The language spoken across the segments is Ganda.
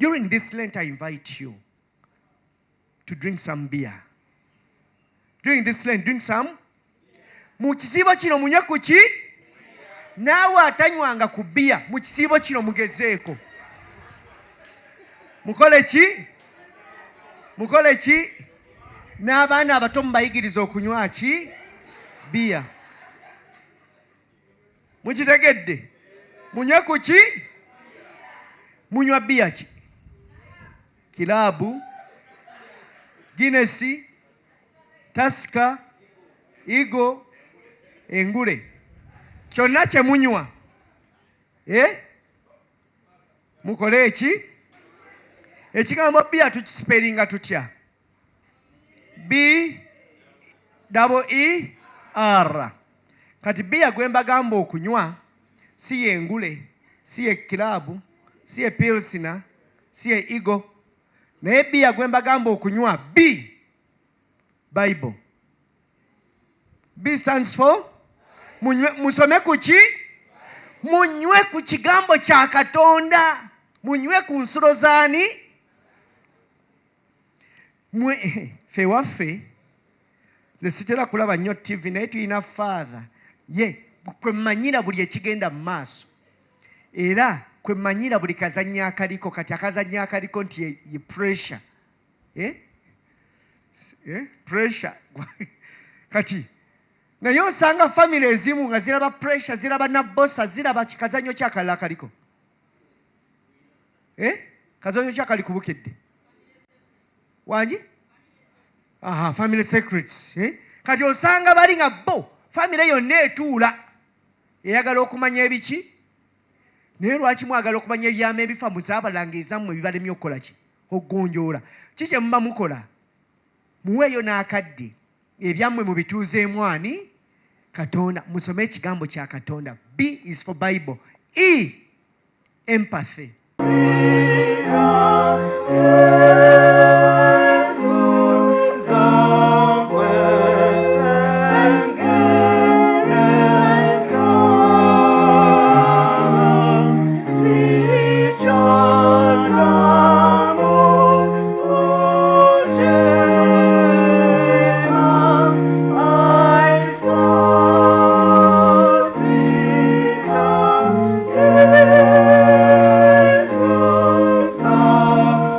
During this Lent, I invite you to drink some beer. During this Lent, drink some. Mu kisiibo kino munywe ku ki? Naawe atanywanga ku bbiya mu kisiibo kino mugezeeko. Mukole ki? Mukole ki? N'abaana abato mubayigiriza okunywa ki? Bbiya. Mukitegedde? Munywe ku ki? Munywa bbiya ki? Kilaabu, Guinness, Tusker, Eagle, engule. Kyonna kye munywa. Mukole eki? Ekigambo bbiya tukisiperinga tutya? B-E-E-R. Kati bbiya gwe mbagamba okunywa si ye ngule, si ye kilaabu, si ye pilsina, si ye Eagle. Naye bbiya gwe mbagamba okunywa B, Bible. B stands for musome ku ki? Munywe ku kigambo kya Katonda. Munywe ku nsulo zaani? Ffe waffe ze sitera kulaba nnyo TV naye tulina faaza ye kwe mmanyira buli ekigenda mu maaso era kwe mmanyira buli kazannya akaliko. Kati akazannya akaliko nti ye pressure. Pressure. Kati naye osanga family ezimu nga ziraba pressure, ziraba nabosa, ziraba kikazannyo kyakalala akaliko. Kazannyo kyakali kubukedde wangi? Aha, family secrets. Kati osanga bali nga bo family yonna etuula eyagala okumanya ebiki. Naye lwaki mwagala okumanya ebyama ebifa muzaabalanga ezammwe ebibalemye okukola ki? Okugonjoola. Kiki muba mukola? Muweeyo n'akadde ebyammwe mubituuzeemu ani? Katonda. Musome ekigambo kya Katonda. B is for Bible. E, empathy.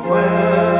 Well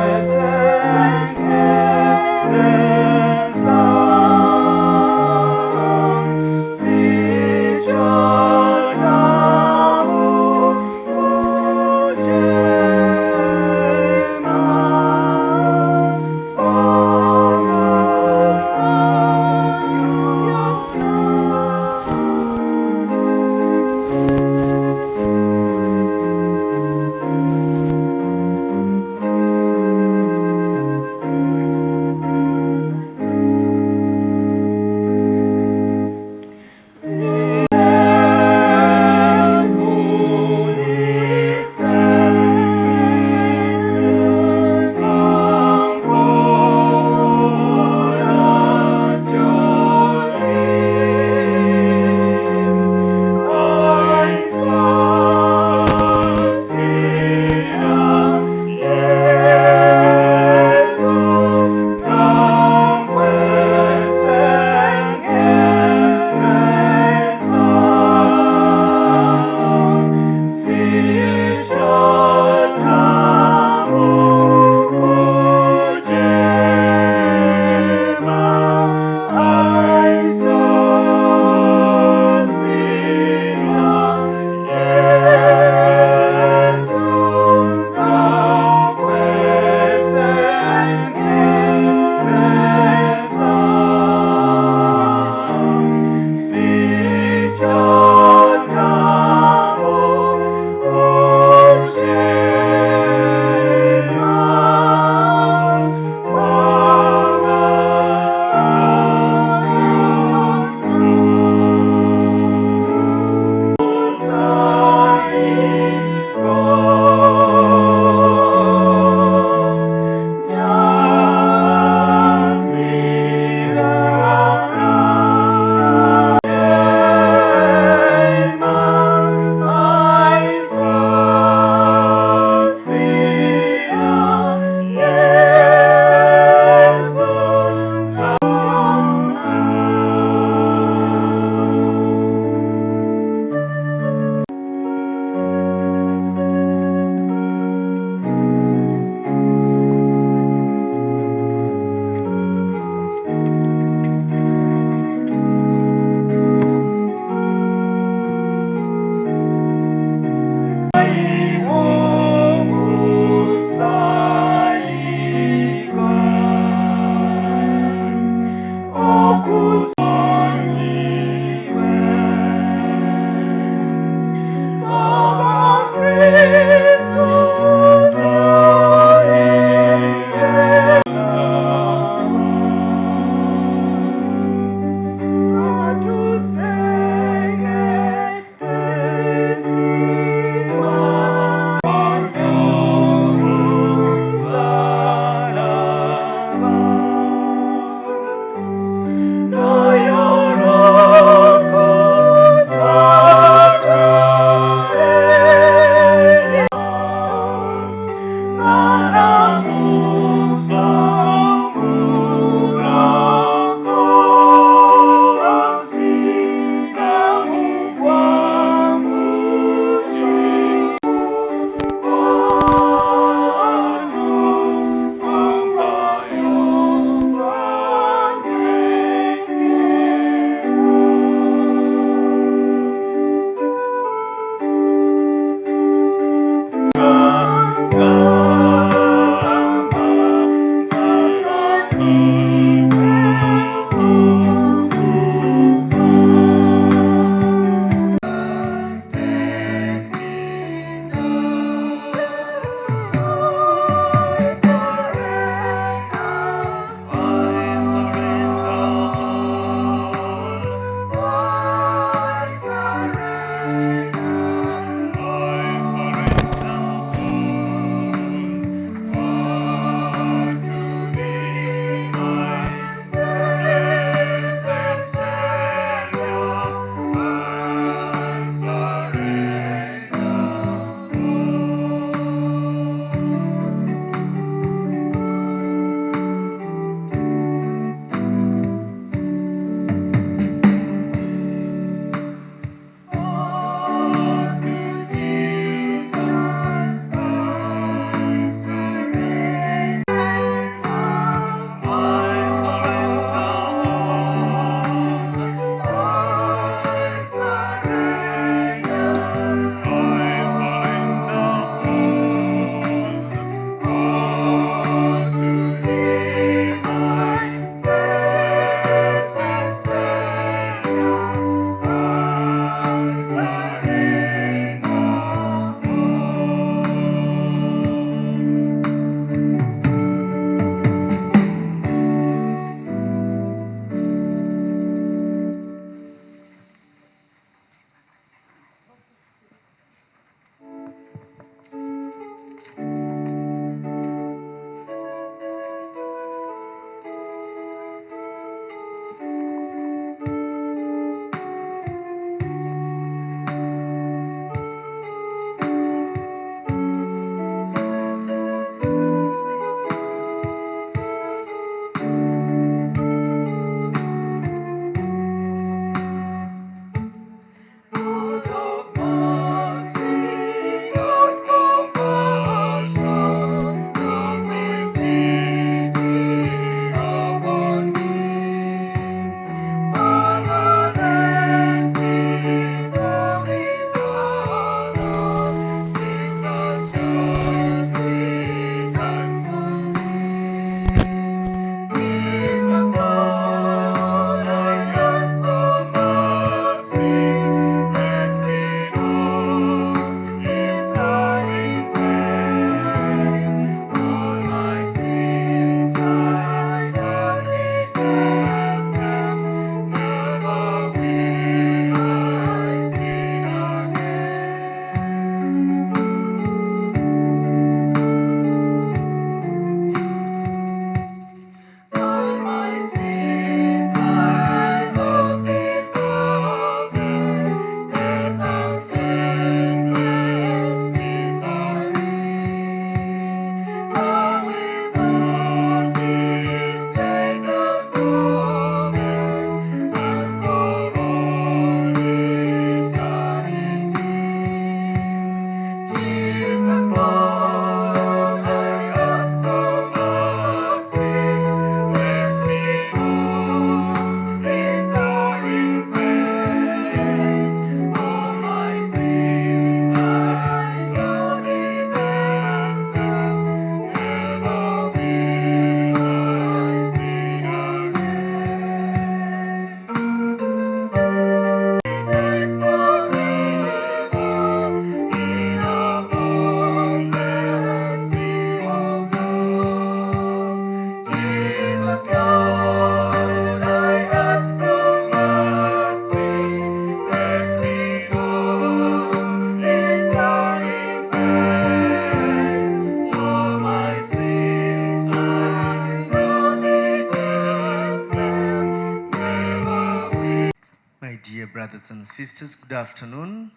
Brothers and sisters, good afternoon.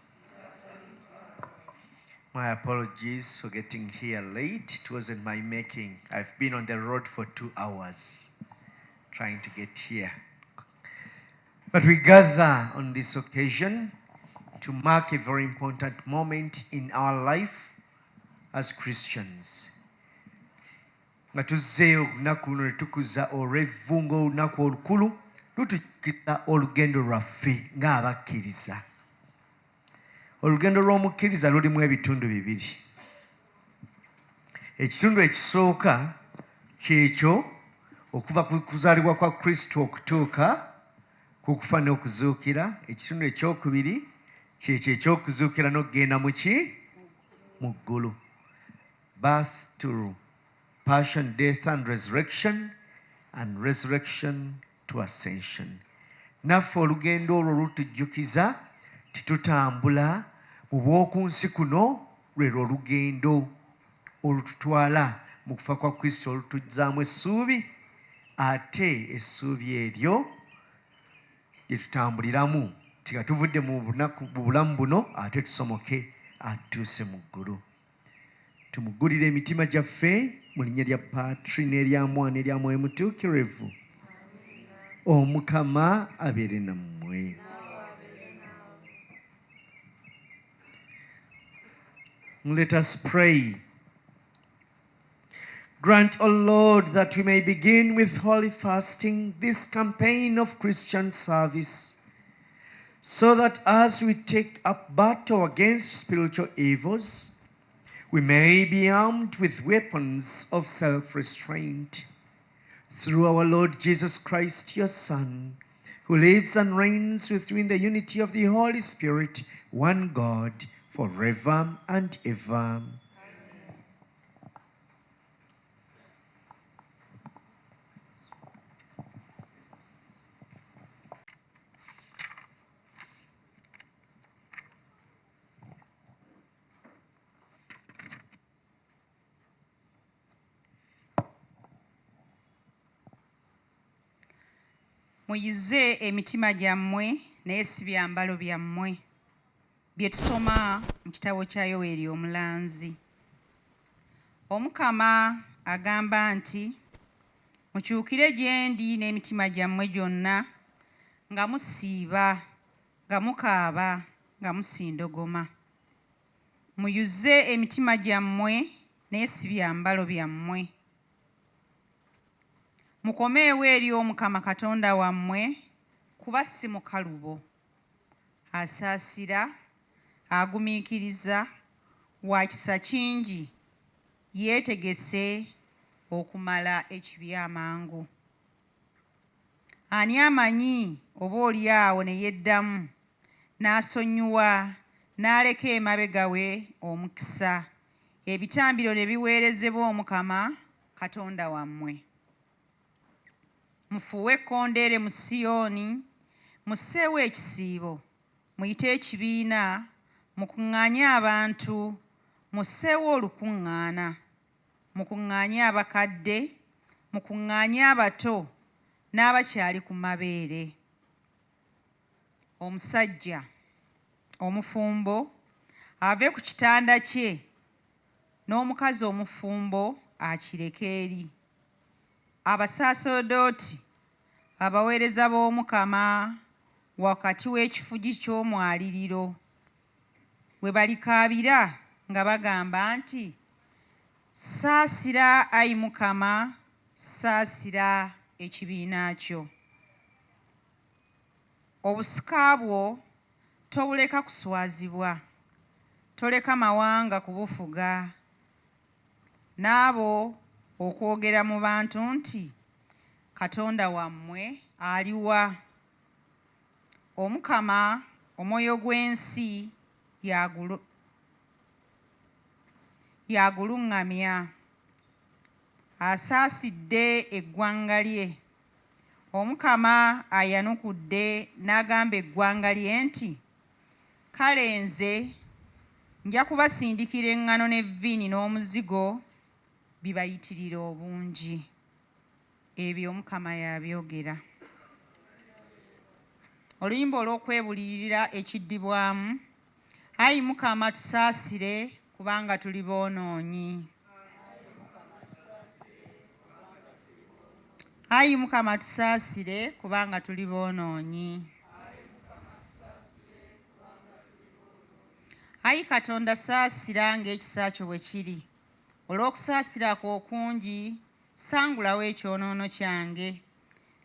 My apologies for getting here late. It wasn't my making. I've been on the road for 2 hours trying to get here. But we gather on this occasion to mark a very important moment in our life as Christians. Nga tuzzeeyo olunaku luno ne tukuza olw'evvungo olunaku olukulu lutukiza olugendo lwaffe ng'abakkiriza. Olugendo lw'omukkiriza lulimu ebitundu bibiri. Ekitundu ekisooka kyekyo okuva ku kuzaalibwa kwa Kristo okutuuka ku kufa n'okuzuukira. Ekitundu ekyokubiri kyekyo ekyokuzuukira n'okugenda mu ki? Mu ggulu. Birth to passion, death and resurrection to ascension. Naffe olugendo olwo lutujjukiza titutambula mu bw'oku nsi kuno, lwero olugendo olututwala mu kufa kwa Kristo olutuzzaamu essuubi, ate essuubi eryo lye tutambuliramu tiga tuvudde mu bulamu buno ate tusomoke atuuse mu ggulu. Tumugulire emitima gyaffe mu linnya lya Patri n'erya Mwana n'erya Mwoyo Mutuukirivu. Omukama abeere nammwe. Let us pray. Grant, O Lord, that we may begin with holy fasting this campaign of Christian service, so that as we take up battle against spiritual evils, we may be armed with weapons of self-restraint. Through our Lord Jesus Christ, your Son, who lives and reigns with you in the unity of the Holy Spirit, one God, forever and ever. Muyize emitima gyammwe naye si byambalo byammwe bye tusoma mu kitabo kya Yoweeri omulanzi. Omukama agamba nti, mukyukire gye ndi n'emitima gyammwe gyonna, nga musiiba, nga mukaaba, nga musindogoma. Muyuze emitima gyammwe naye si byambalo byammwe. Mukomeewo eri Omukama Katonda wammwe, kuba si mukalubo. Asaasira, agumiikiriza, wa kisa kingi, yeetegese okumala ekibi amangu. Ani amanyi oboolyawo ne yeddamu, n'asonyiwa, n'aleka emabega we omukisa, ebitambiro ne biweerezebwa Omukama Katonda wammwe. Mufuuwe ekkondeere mu Siyoni, musseewo ekisiibo, muyite ekibiina, mukuŋŋaanye abantu, musseewo olukuŋŋaana, mukuŋŋaanye abakadde, mukuŋŋaanye abato n'abakyali ku mabeere. Omusajja omufumbo ave ku kitanda kye, n'omukazi omufumbo akireke eri. Abasaaseredooti abaweereza b'Omukama wakati w'ekifugi ky'omwaliriro, bwe balikaabira nga bagamba nti, saasira ayi Mukama, saasira ekibiina kyo. Obusika bwo tobuleka kuswazibwa, toleka mawanga kubufuga, n'abo okwogera mu bantu nti, Katonda wammwe aliwa. Omukama omwoyo gw'ensi yaguluŋŋamya. Asaasidde eggwanga lye. Omukama ayanukudde n'agamba eggwanga lye nti, kale nze nja kubasindikira eŋŋano n'evviini n'omuzigo bibayitirira obungi. Ebyo Omukama yabyogera. oluyimba olw'okwebulirira ekiddibwamu. Ayi Mukama tusaasire kubanga tuli boonoonyi. Ayi Mukama tusaasire kubanga tuli boonoonyi. Ayi Katonda saasira ng'ekisa kyo bwe kiri. Olw'okusaasira kwo okungi, sangulawo ekyonoono kyange.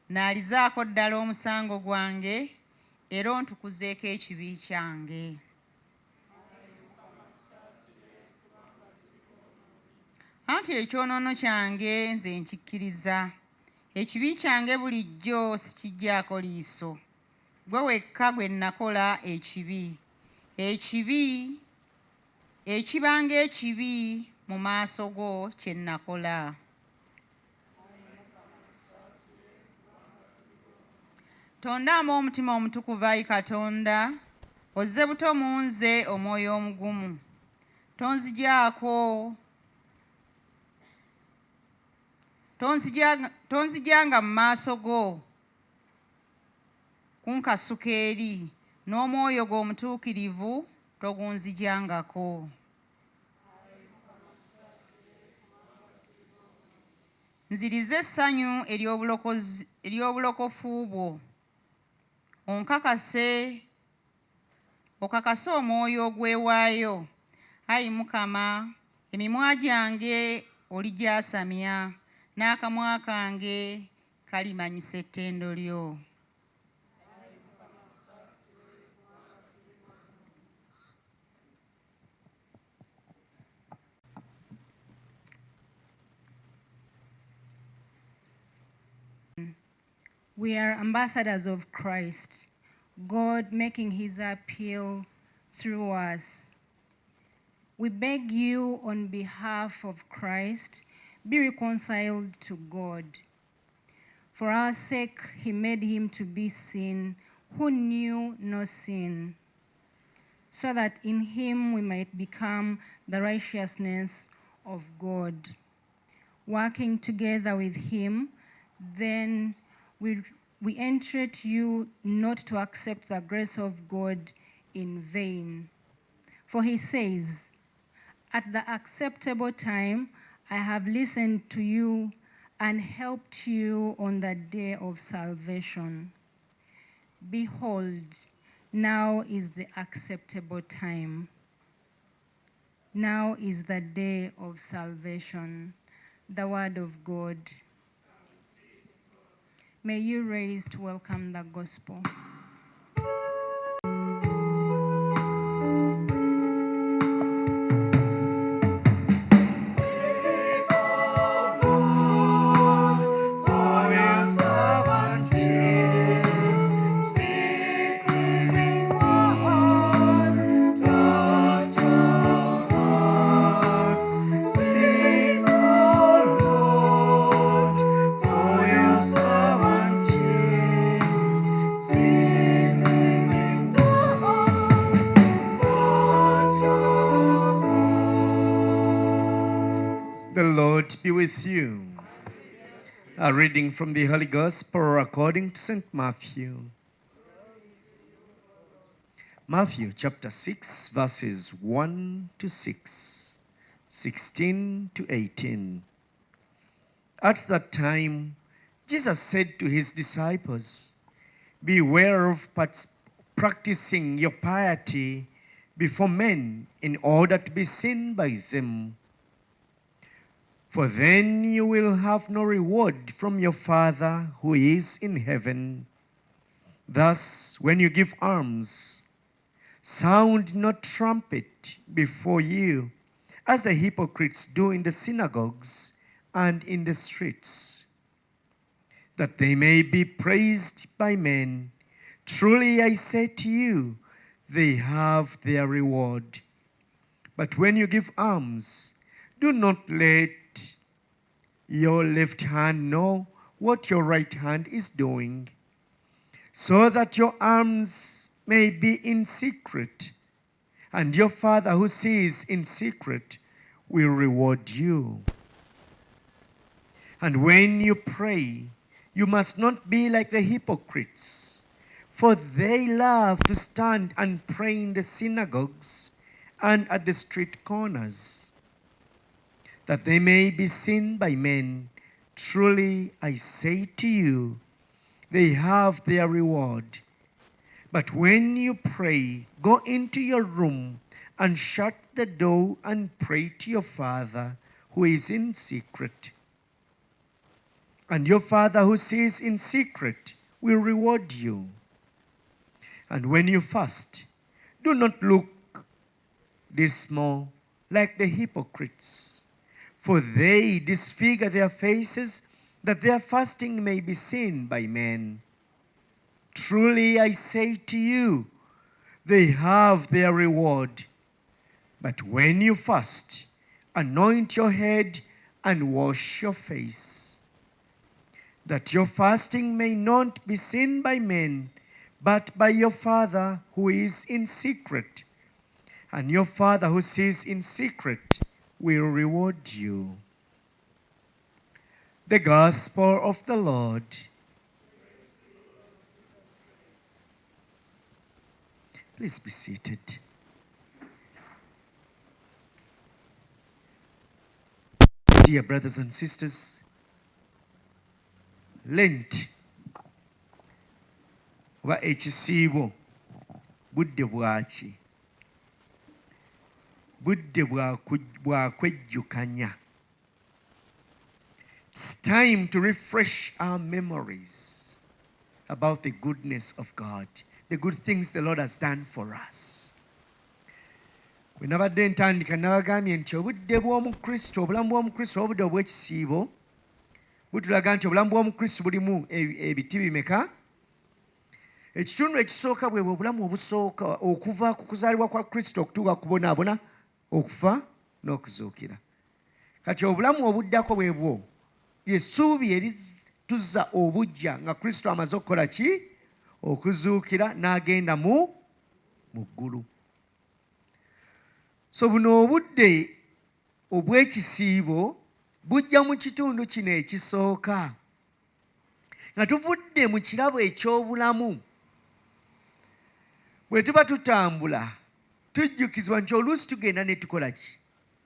Naalizaako ddala omusango gwange, era ontukuzeeko ekibi kyange. Anti ekyonoono kyange nze nkikkiriza. Ekibi kyange bulijjo sikiggyako liiso. Gwe wekka gwe nakola ekibi. Ekibanga ekibi mu maaso go kye nakola. Tondaamu omutima omutukuvu Ayi Katonda, ozze buto mu nze omwoyo omugumu. Tonzijanga mu maaso go kunkasuka eri, n'omwoyo gwo omutuukirivu togunzijangako. Nziriza essanyu ery'obulokofu bwo. Okakase omwoyo ogwewaayo. Ayi Mukama, emimwa gyange oligyasamya, n'akamwa kange kalimanyisa ettendo lyo. We are ambassadors of Christ, God making his appeal through us. We beg you on behalf of Christ, be reconciled to God. For our sake, he made him to be sin who knew no sin, so that in him we might become the righteousness of God. Working together with him, then we entreat you not to accept the grace of God in vain. For he says, at the acceptable time I have listened to you and helped you on the day of salvation. Behold, now is the acceptable time. Now is the day of salvation. The word of God. May you raise to welcome the gospel. Be with you. A reading from the Holy Gospel according to St. Matthew. Matthew chapter 6, verses 1 to 6, 16 to 18. At that time, Jesus said to his disciples, beware of practicing your piety before men in order to be seen by them. For then you will have no reward from your Father who is in heaven. Thus, when you give alms, sound not trumpet before you, as the hypocrites do in the synagogues and in the streets, that they may be praised by men. Truly I say to you, they have their reward. But when you give alms, do not let your left hand know what your right hand is doing, so that your alms may be in secret, and your Father who sees in secret will reward you. And when you pray, you must not be like the hypocrites, for they love to stand and pray in the synagogues and at the street corners, that they may be seen by men. Truly, I say to you, they have their reward. But when you pray, go into your room and shut the door and pray to your Father who is in secret. And your Father who sees in secret will reward you. And when you fast, do not look dismal like the hypocrites, for they disfigure their faces that their fasting may be seen by men. Truly I say to you, they have their reward. But when you fast, anoint your head and wash your face, that your fasting may not be seen by men, but by your Father who is in secret. And your Father who sees in secret will reward you. The Gospel of the Lord. Please be seated. Dear brothers and sisters, Lent oba ekisiibo budde bwaki? Budde bwakwejjukanya. It's time to refresh our memories about the goodness of God, the good things the Lord has done for us. Bwe nabadde ntandika nabagambye nti obudde bw'omukristo, obulamu bw'omukristo obudde obw'ekisiibo butulaga nti obulamu bw'omukristo bulimu ebiti bimeka? Ekitundu ekisooka bwe obulamu obusooka okuva ku kuzaalibwa kwa Kristo okutuuka kubonaabona, okufa n'okuzuukira. Kati obulamu obuddako bwe bwo ly'essuubi erituzza obujja nga Kristo amaze okukola ki? Okuzuukira n'agenda mu ggulu. So buno obudde obw'ekisiibo bujja mu kitundu kino ekisooka nga tuvudde mu kirabo eky'obulamu. Bwe tuba tutambula tujjukizibwa nti oluusi tugenda ne tukola ki?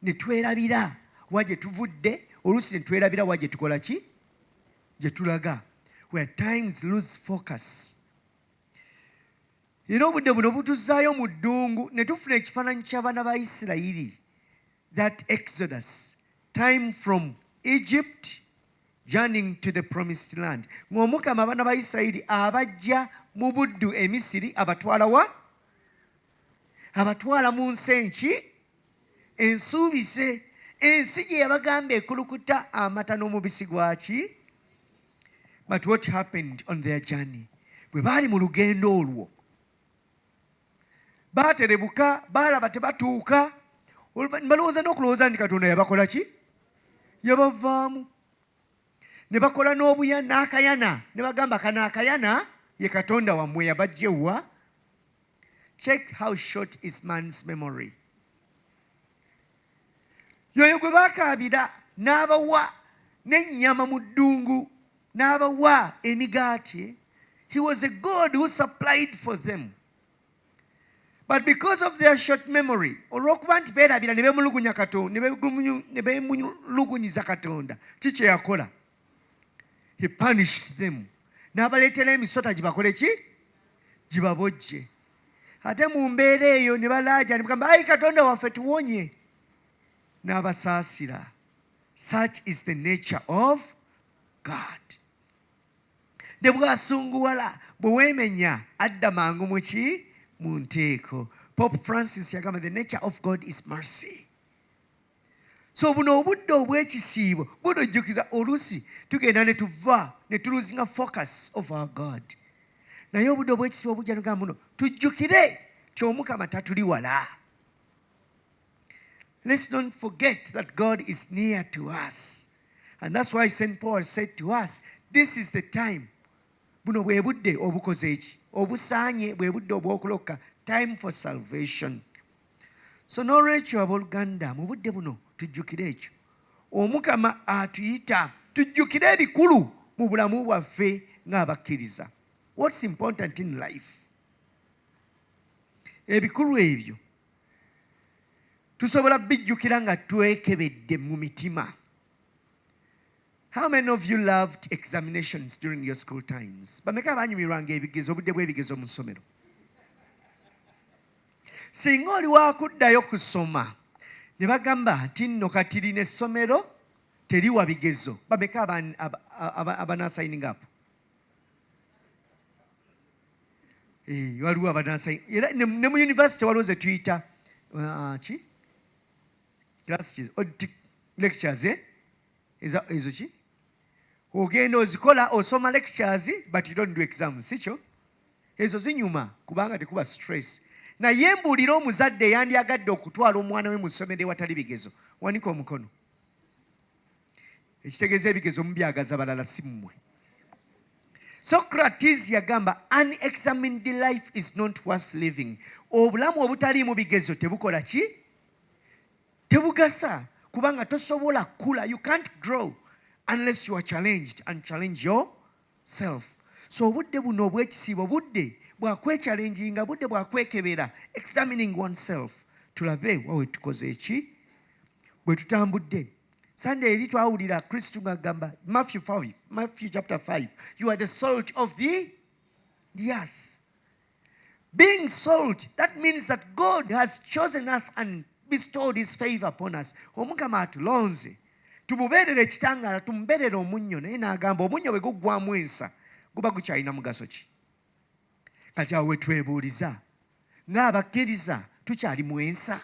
Ne twerabira wa gye tuvudde, oluusi ne twerabira wa gye tukola ki? Gye tulaga. We at times lose focus. Era obudde buno butuzzaayo mu ddungu ne tufuna ekifaananyi ky'abaana ba Isirayiri, that Exodus, time from Egypt journeying to the promised land. Ng'omukama abaana ba Isirayiri abajja mu buddu e Misiri abatwala wa? Abatwala mu nsi enki? Ensuubise, ensi gye yabagamba ekulukuta amata n'omubisi gwaki? But what happened on their journey? Bwe baali mu lugendo olwo, baaterebuka, baalaba tebatuuka, ne balowooza n'okulowooza nti Katonda yabakola ki? Yabavaamu. Ne bakola n'akayana, ne bagamba kano akayana ye Katonda wammwe yabajja wa? Check how short is man's memory. Yoyo gwe baakaabira n'abawa n'ennyama mu ddungu, n'abawa emigaati. He was a God who supplied for them. But because of their short memory, olw'okuba nti beerabira ne beemulugunya Katonda, ne beemulugunyiza Katonda, ki kye yakola? He punished them. N'abaleetera emisota gibakole ki? Gibabojje. Ate mu mbeera eyo ne balaaja ne bagamba, ayi Katonda waffe tuwonye. N'abasaasira. Such is the nature of God. Ne bw'asunguwala, bwe weemenya adda mangu mu ki? Mu nteeko. Pope Francis yagamba, the nature of God is mercy. So buno obudde obw'ekisiibo bunojjukiza oluusi tugenda ne tuva ne tuluzinga focus of our God. Naye obudde obw'ekisiibo bujja nogamba buno tujjukire ky'omukama tatuli wala. Let's not forget that God is near to us. And that's why St. Paul said to us, this is the time. Buno bwe budde obukoze eki? Obusaanye bwe budde obw'okuloka. Time for salvation. So n'olwekyo abooluganda mu budde buno tujjukire ekyo. Omukama atuyita tujjukire ebikulu mu bulamu bwaffe ng'abakkiriza. what's important in life. Ebikulu ebyo tusobola bijjukira nga twekebedde mu mitima. How many of you loved examinations during your school times? Bameka abanyumirwanga ebigezo obudde bw'ebigezo mu ssomero? Singa oli wakuddayo kusoma ne bagamba nti nno kati lino essomero teriwa bigezo, bameka abanaasayininga apo? Waliwo abanaasayininga. Era ne mu university waliwo ze tuyita ki? Audit lectures, ezo ki? Ogenda ozikola osoma lectures but you don't do exams, si kyo? Ezo zinyuma kubanga tekuba stress. Naye mbuulira omuzadde yandyagadde okutwala omwana we mu ssomero ewatali bigezo. Wanika omukono. Ekitegeeza ebigezo mubyagaza balala si mmwe. Socrates yagamba unexamined life is not worth living. Obulamu obutaliimu bigezo tebukola ki? Tebugasa kubanga tosobola kula. You can't grow unless you are challenged and challenge yourself. So obudde buno obw'ekisiibo budde bwakwechalenginga, budde bwakwekebera, examining oneself. Tulabe wawe tukoze eki bwe tutambudde. Sunday eri twawulira Kristu ng'agamba Matthew chapter 5, you are the salt of the earth. Being salt, that means that God has chosen us and bestowed his favor upon us. Omukama atulonze tumubeerere ekitangaala, tumubeerere omunnyo. Naye n'agamba omunnyo bwe guggwamu ensa guba gukyalina mugaso ki? Kati awo we twebuuliza ng'abakkiriza tukyali mu ensa?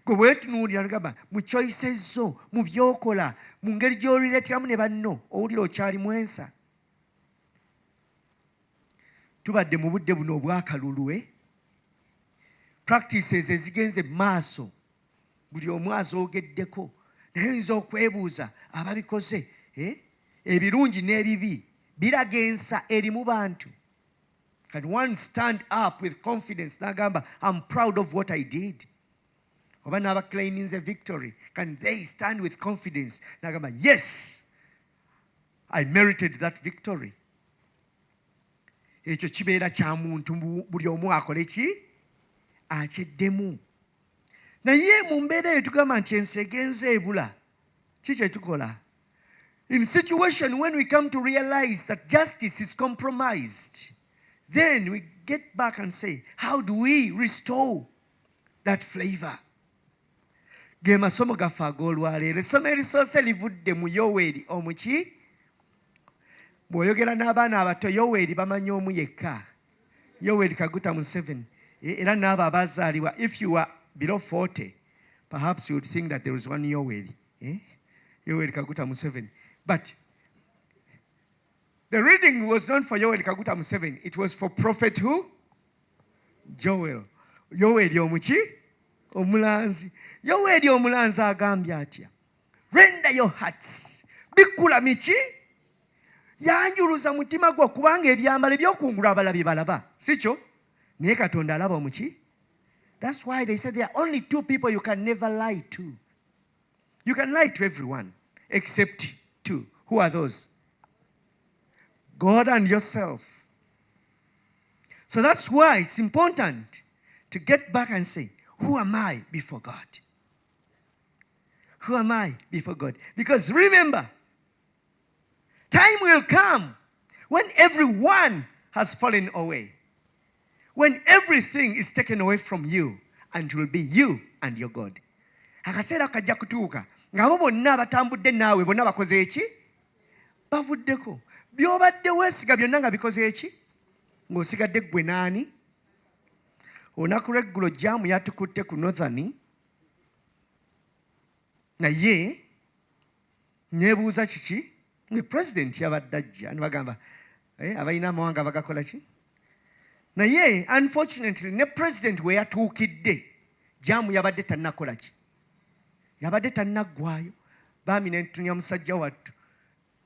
Gwe bwetunuulira n'agamba mu choices zo, mu byokola, mu ngeri gy'olireeteramu ne banno, owulira okyali mu ensa. Tubadde mu budde buno obwakalulu, practices ezigenze mu maaso buli omu azoogeddeko. Naye nza okwebuuza ababikoze, ebirungi n'ebibi biraga ensa eri mu bantu. Can one stand up with confidence n'agamba I'm proud of what I did? Oba n'aba claiming a victory, can they stand with confidence n'agamba yes, I merited that victory? Ekyo kibeera kya muntu buli omu akole ki? Akyeddemu. Naye mu mbeera eyo tugamba nti ensi egenze ebula, ki kye tukola? In situation when we come to realize that justice is compromised, then we get back and say, how do we restore that flavor? Ge masomo gaffe ag'olwaleero. Essomo erisoose livudde mu Yoweri omuki? Bw'oyogera n'abaana abato, Yoweri bamanyi omu yekka. Yoweri Kaguta Museveni. Era n'abo abazaalibwa, if you are below 40, perhaps you would think that there is one Yoweri. Yoweri Kaguta Museveni. But the reading was not for Yoweri Kaguta Museveni. It was for Prophet who? Joel. Yoweri omuki? Omulanzi. Yoweri omulanzi agambye atya? Render your hearts. Bikula miki? Yanjuluza mutima gwo kubanga ebyambalo ebyokungula abalabi balaba. Si kyo? Naye Katonda alaba omuki? That's why they said there are only two people you can never lie to. You can lie to everyone except two. Who are those? God and yourself. So that's why it's important to get back and say, who am I before God? Who am I before God? Because remember, time will come when everyone has fallen away. When everything is taken away from you, and it will be you and your God. Akaseera kajja kutuuka ng'abo bonna abatambudde naawe bonna bakoze eki? Bavuddeko. By'obadde weesiga byonna nga bikoze eki? Ng'osigadde ggwe naani? Olunaku lw'eggulo jaamu yatukutte ku Northern. Naye neebuuza kiki? Nge President yabadde ajja ne bagamba abalina amawanga bagakola ki? Naye unfortunately ne President we yatuukidde jaamu yabadde tannakola ki? Yabadde tannaggwayo. Baami ne ntunya musajja wattu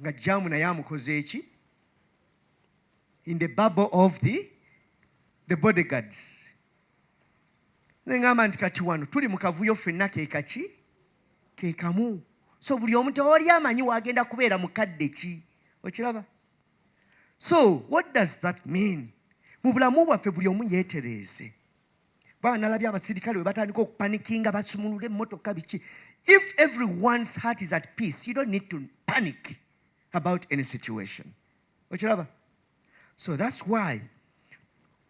nga jaamu naye amukoze eki? In the bubble of the bodyguards. Nengamba nti kati wano tuli mu kavuyo ffenna ke kaki? Ke kamu. So buli omu tewali amanyi wagenda kubeera mukadde ki? Okiraba? So what does that mean? Mu bulamu bwaffe buli omu yeetereeze. Baba nalabye abasirikale bwe batandika okupanikinga basumulula emmotoka biki. If everyone's heart is at peace, you don't need to panic about any situation. Okiraba? So that's why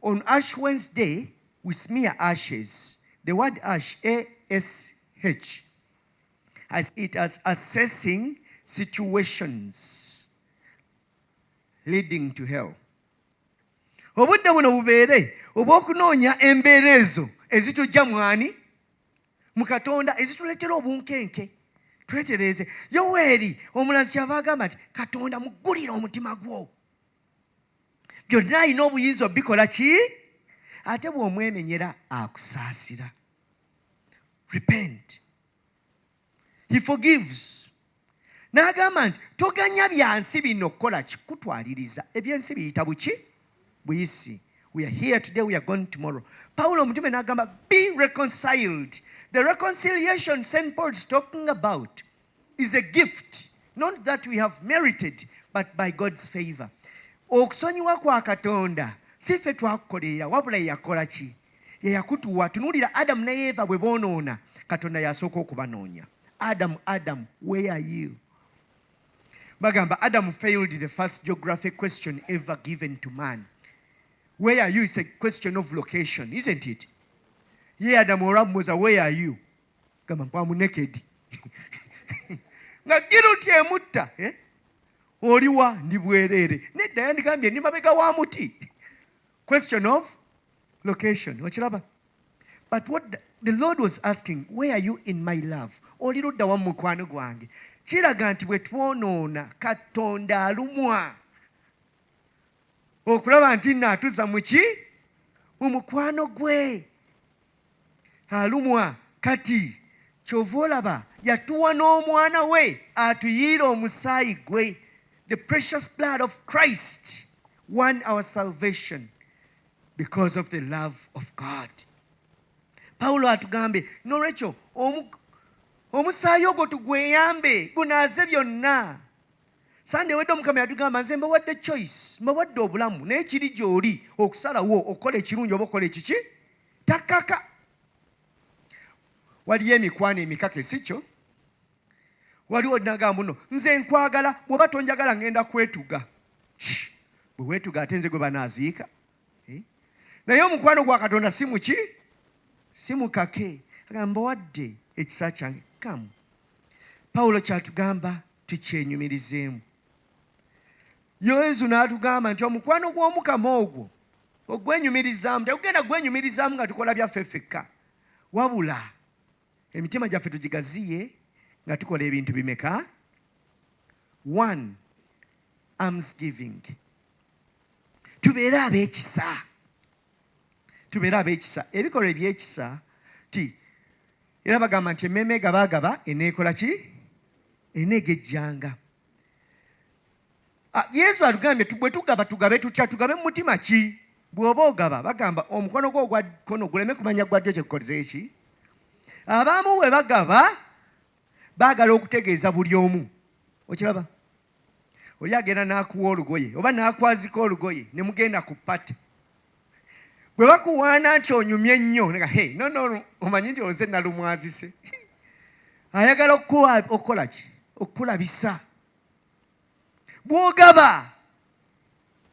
on Ash Wednesday we smear ashes. The word ash, A-S-H, as it as assessing situations leading to hell. Obudde buno bubeere obw'okunoonya embeera ezo ezitujja mwani mu Katonda ezituleetera obunkenke. Twetereeze. Yoweri omulazi kyava agamba nti Katonda muggulire omutima gwo. Byonna alina obuyinza obikola ki? Ate bw'omwemenyera akusaasira. Repent. He forgives. N'agamba nti toganya byansi bino kukola kikutwaliriza. Ebyensi biyita buki? Buyisi. We are here today, we are gone tomorrow. Paulo omutume n'agamba be reconciled. The reconciliation St. Paul is talking about is a gift, not that we have merited, but by God's favor. Okusonyiwa kwa Katonda si ffe twakukolerera wabula ye yakola ki? Ye yakutuwa. Tunuulira Adamu ne Eva bwe boonoona, Katonda yasooka okubanoonya. Adam, where are you? Bagamba Adam failed the first geographic question ever given to man. Where are you is a question of location, isn't it? Ye Adam oramuza, where are you? Gamba mpamu naked. Nga giruti emutta, oliwa ndi bwerere. Nedda yandigambye ndi mabega wa muti. Question of location. Okiraba? But what the Lord was asking, where are you in my love? Oli ludda wa mukwano gwange. Kiraga nti bwe twonoona Katonda alumwa okulaba nti naatuza muki? Mu mukwano gwe. Alumwa kati kyova olaba yatuwa n'omwana we atuyiira omusaayi gwe. The precious blood of Christ won our salvation because of the love of God. Paulo atugambe n'olwekyo omusaayi ogwo tugweyambe gunaaze byonna. Sande wedde Omukama yatugamba nze mbawadde choice, mbawadde obulamu naye kiri gy'oli okusalawo okukola ekirungi oba okola ekiki takaka. Waliyo emikwano emikaka esikyo. Waliwo nagamba muno nze nkwagala bw'oba tonjagala ngenda kwetuga. Bwe weetuga ate nze gwe banaaziika. Naye omukwano gwa Katonda si muki? Si mukake. Agamba wadde ekisa kyange. Kamu. Paulo kyatugamba tukyenyumirizeemu. Yesu n'atugamba nti omukwano gw'Omukama ogwo ogwenyumirizaamu tegugenda gwenyumirizaamu nga tukola byaffe ffekka. Wabula emitima gyaffe tugigaziye nga tukola ebintu bimeka? 1. Almsgiving. Tubeere ab'ekisa. Tubeere ab'ekisa. Ebikolwa ebyekisa ti era bagamba nti emmeeme gabaagaba eneekola ki? Eneegejjanga. Yesu atugambye bwe tugaba tugabe tutya? Tugabe mu mutima ki? Bw'oba ogaba bagamba omukono gwo ogwa kkono guleme kumanya gwa ddyo kyekukoleza eki. Abamu bwe bagaba baagala okutegeeza buli omu. Okiraba? Oli agenda n'akuwa olugoye oba n'akwazika olugoye ne mugenda ku pate. Bwe bakuwaana nti onyumye nnyo no omanyi nti oze nalumwazise. Ayagala okukola ki? Okukulabisa. Bw'ogaba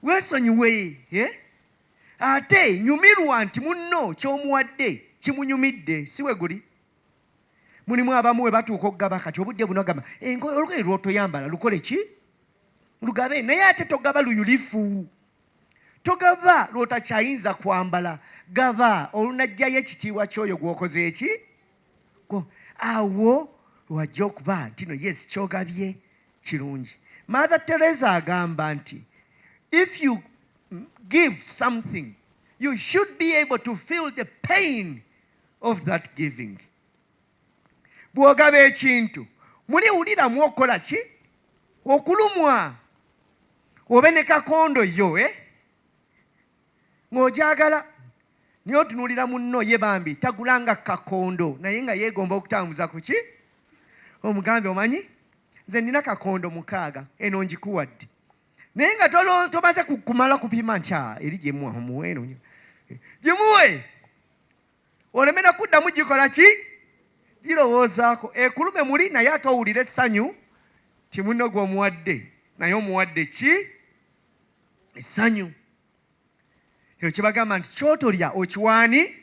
weesonyiwe. Ate nyumirwa nti munno ky'omuwadde kimunyumidde. Si we guli? Mulimu abamu we batuuka okugaba kati obudde buno agamba olugoye lw'otoyambala lukole ki? Lugabe. Naye ate togaba luyulifu. Togaba lw'otakyayinza kwambala. Gaba olunajjayo ekitiibwa ky'oyo gw'okoze eki? Awo wajja okuba nti no yes ky'ogabye kirungi. Mother Teresa agamba nti if you give something you should be able to feel the pain of that giving. Bw'ogaba ekintu muliwuliramu okukola ki? Okulumwa. Obe ne kakondo yo ng'ojagala naye otunuulira munno ye bambi tagulanga kakondo naye nga yeegomba okutambuza ku ki? Omugambe omanyi nze nina kakondo 6 eno ngikuwadde. naye nga tomaze kumala kupima nti eri gyemuwa omuweeno gimuwe olemera kuddamu gikola ki girowoozaako ekulume muli naye ate owulira essanyu ti munno gw'omuwadde naye omuwadde ki essanyu ekyo kyebagamba nti kyotolya okiwaani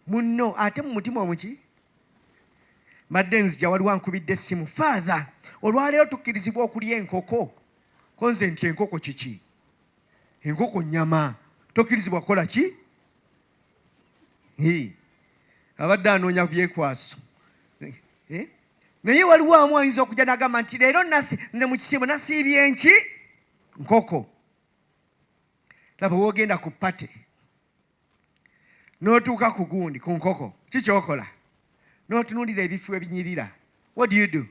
munno ate mu mutima omuki madde nzija waliwo ankubidde essimu faaza olwaleero tukkirizibwa okulya enkoko konze nti enkoko kiki enkoko nyama tokkirizibwa kukola ki abadde anoonya ku byekwaso naye waliwo amu ayinza okujja n'agamba nti leero nze mu kisiibo nasiibye enki nkoko laba woogenda ku pate n'otuuka ku gundi ku nkoko kikyokola n'otunuulira ebifu ebinyirira what do you do?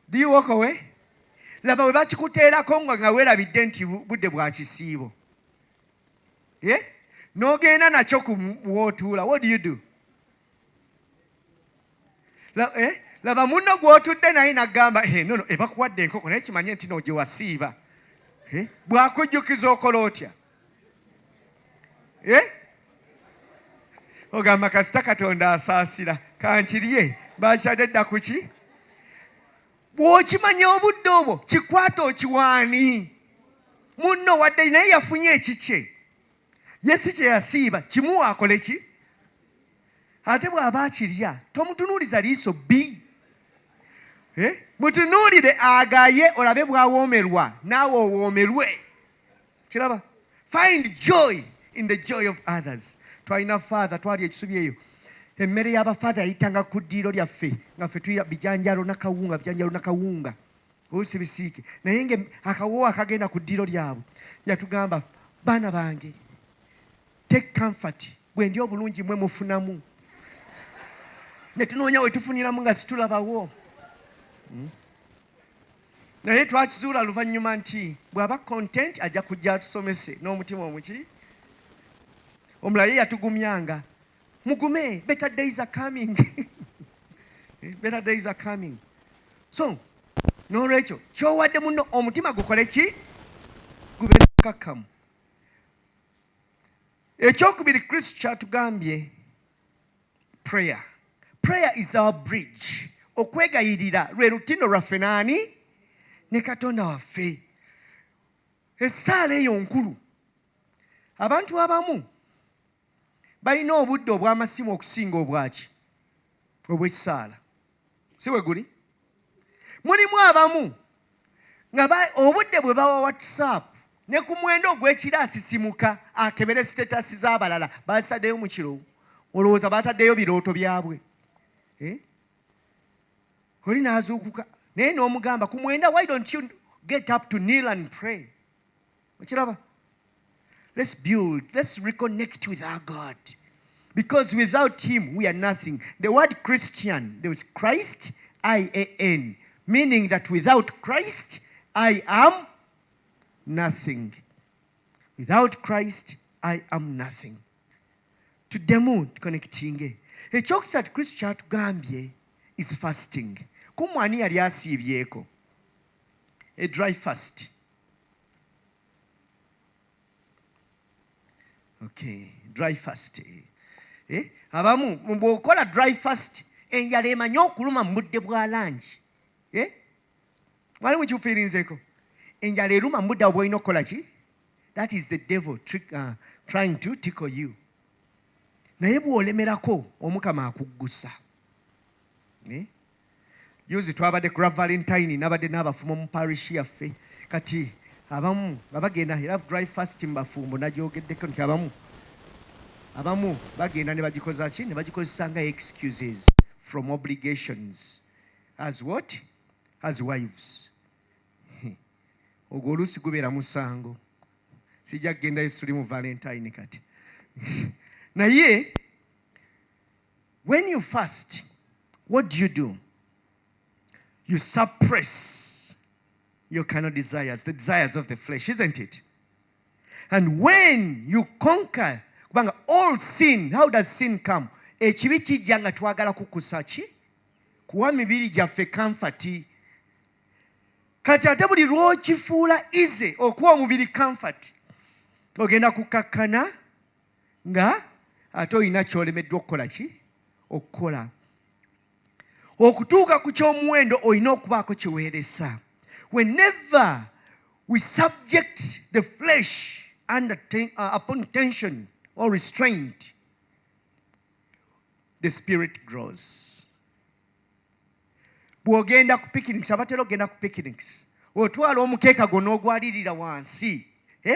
Do you walk away? Laba we bakikuteerako nga weerabidde nti budde bwa kisiibo n'ogenda nakyo ku wootuula what do you do? Laba munno gw'otudde naye n'agamba nono ebakuwadde enkoko naye kimanye nti no gye wasiiba bw'akujjukiza okola otya ogamba kasita Katonda asaasira kankirye bakyadde dda ku ki bw'okimanya obudde obwo kikwata okiwaani munno wadde naye yafunye ekikye ye si kye yasiiba kimuwa akole ki ate bw'aba akirya tomutunuuliza liiso bbi mutunuulire agaye olabe bw'awoomerwa naawe owoomerwe kiraba find joy in the joy of others. Twalina father twali ekisubi eyo emmere y'abafaatha yayitanga ku ddiiro lyaffe nga ffe tulya bijanjalo nakawunga oluusi bisiike naye nga akawoowo akagenda ku ddiiro lyabwe yatugamba baana bange take comfort bwe ndi obulungi mwe mufunamu ne tunoonya we tufuniramu nga situlabawo naye twakizuula luvannyuma nti bw'aba content ajja kujja atusomese n'omutima omuki omulala ye yatugumyanga mugume better days are coming better days are coming so n'olwekyo kyowadde muno omutima gukole ki gubeera mukakkamu ekyokubiri Kristo kyatugambye prayer is our bridge okwegayirira lwe lutindo lwaffe naani ne Katonda waffe essaala eyo nkulu abantu abamu balina obudde obw'amasimu okusinga obwaki obw'essaala si bwe guli mulimu abamu nga obudde bwe bawa WhatsApp ne ku mwendo ogw'ekiro asisimuka akebere sitetasi z'abalala basaddeyo mu kiro olowooza bataddeyo birooto byabwe oli n'azuukuka naye n'omugamba ku mwenda why don't you get up to kneel and pray okiraba let's reconnect with our God because without him we are nothing. The word Christian, there is Christ I-A-N, meaning that without Christ I am nothing. Without Christ I am nothing. Tuddemu tuconnectinge ekyokusatu Kristo kyatugambye is fasting. Kumwani yali asiibyeko a dry fast. Okay, dry fast. Abamu bw'okola dry fast enjala emanye okuluma mu budde bwa langi. Mwali mukifiirinzeko enjala eruma mu budde bw'olina okukola ki? That is the devil trying to tickle you. Naye bw'olemerako omukama akuggusa. Yuzi twabadde ku Valentine nabadde n'abafumo mu parish yaffe kati abamu babagenda era dry fast mbafumbo nagyogeddeko nti abamu bagenda ne bagikoza ki ne bagikozesa nga excuses from obligations as what? As wives. Ogwo oluusi gubeera musango sijja kugenda Yesu mu Valentine kati naye when you fast what do? You suppress your carnal desires, the desires of the flesh, isn't it? And when you conquer all sin, how does sin come? Ekibi kijja nga twagala kukusa ki? Kuwa mibiri gyaffe comfort. kati ate buli lw'okifuula ize okuwa omubiri comfort ogenda kukakkana nga ate olina ky'olemeddwa okukola ki okukola okutuuka ku ky'omuwendo olina okubaako kye weeresa. Whenever we subject the flesh upon tension or restraint, the spirit grows. Bw'ogenda ku picnics, abatera ogenda ku picnics, otwala omukeeka gwo n'ogwalirira wansi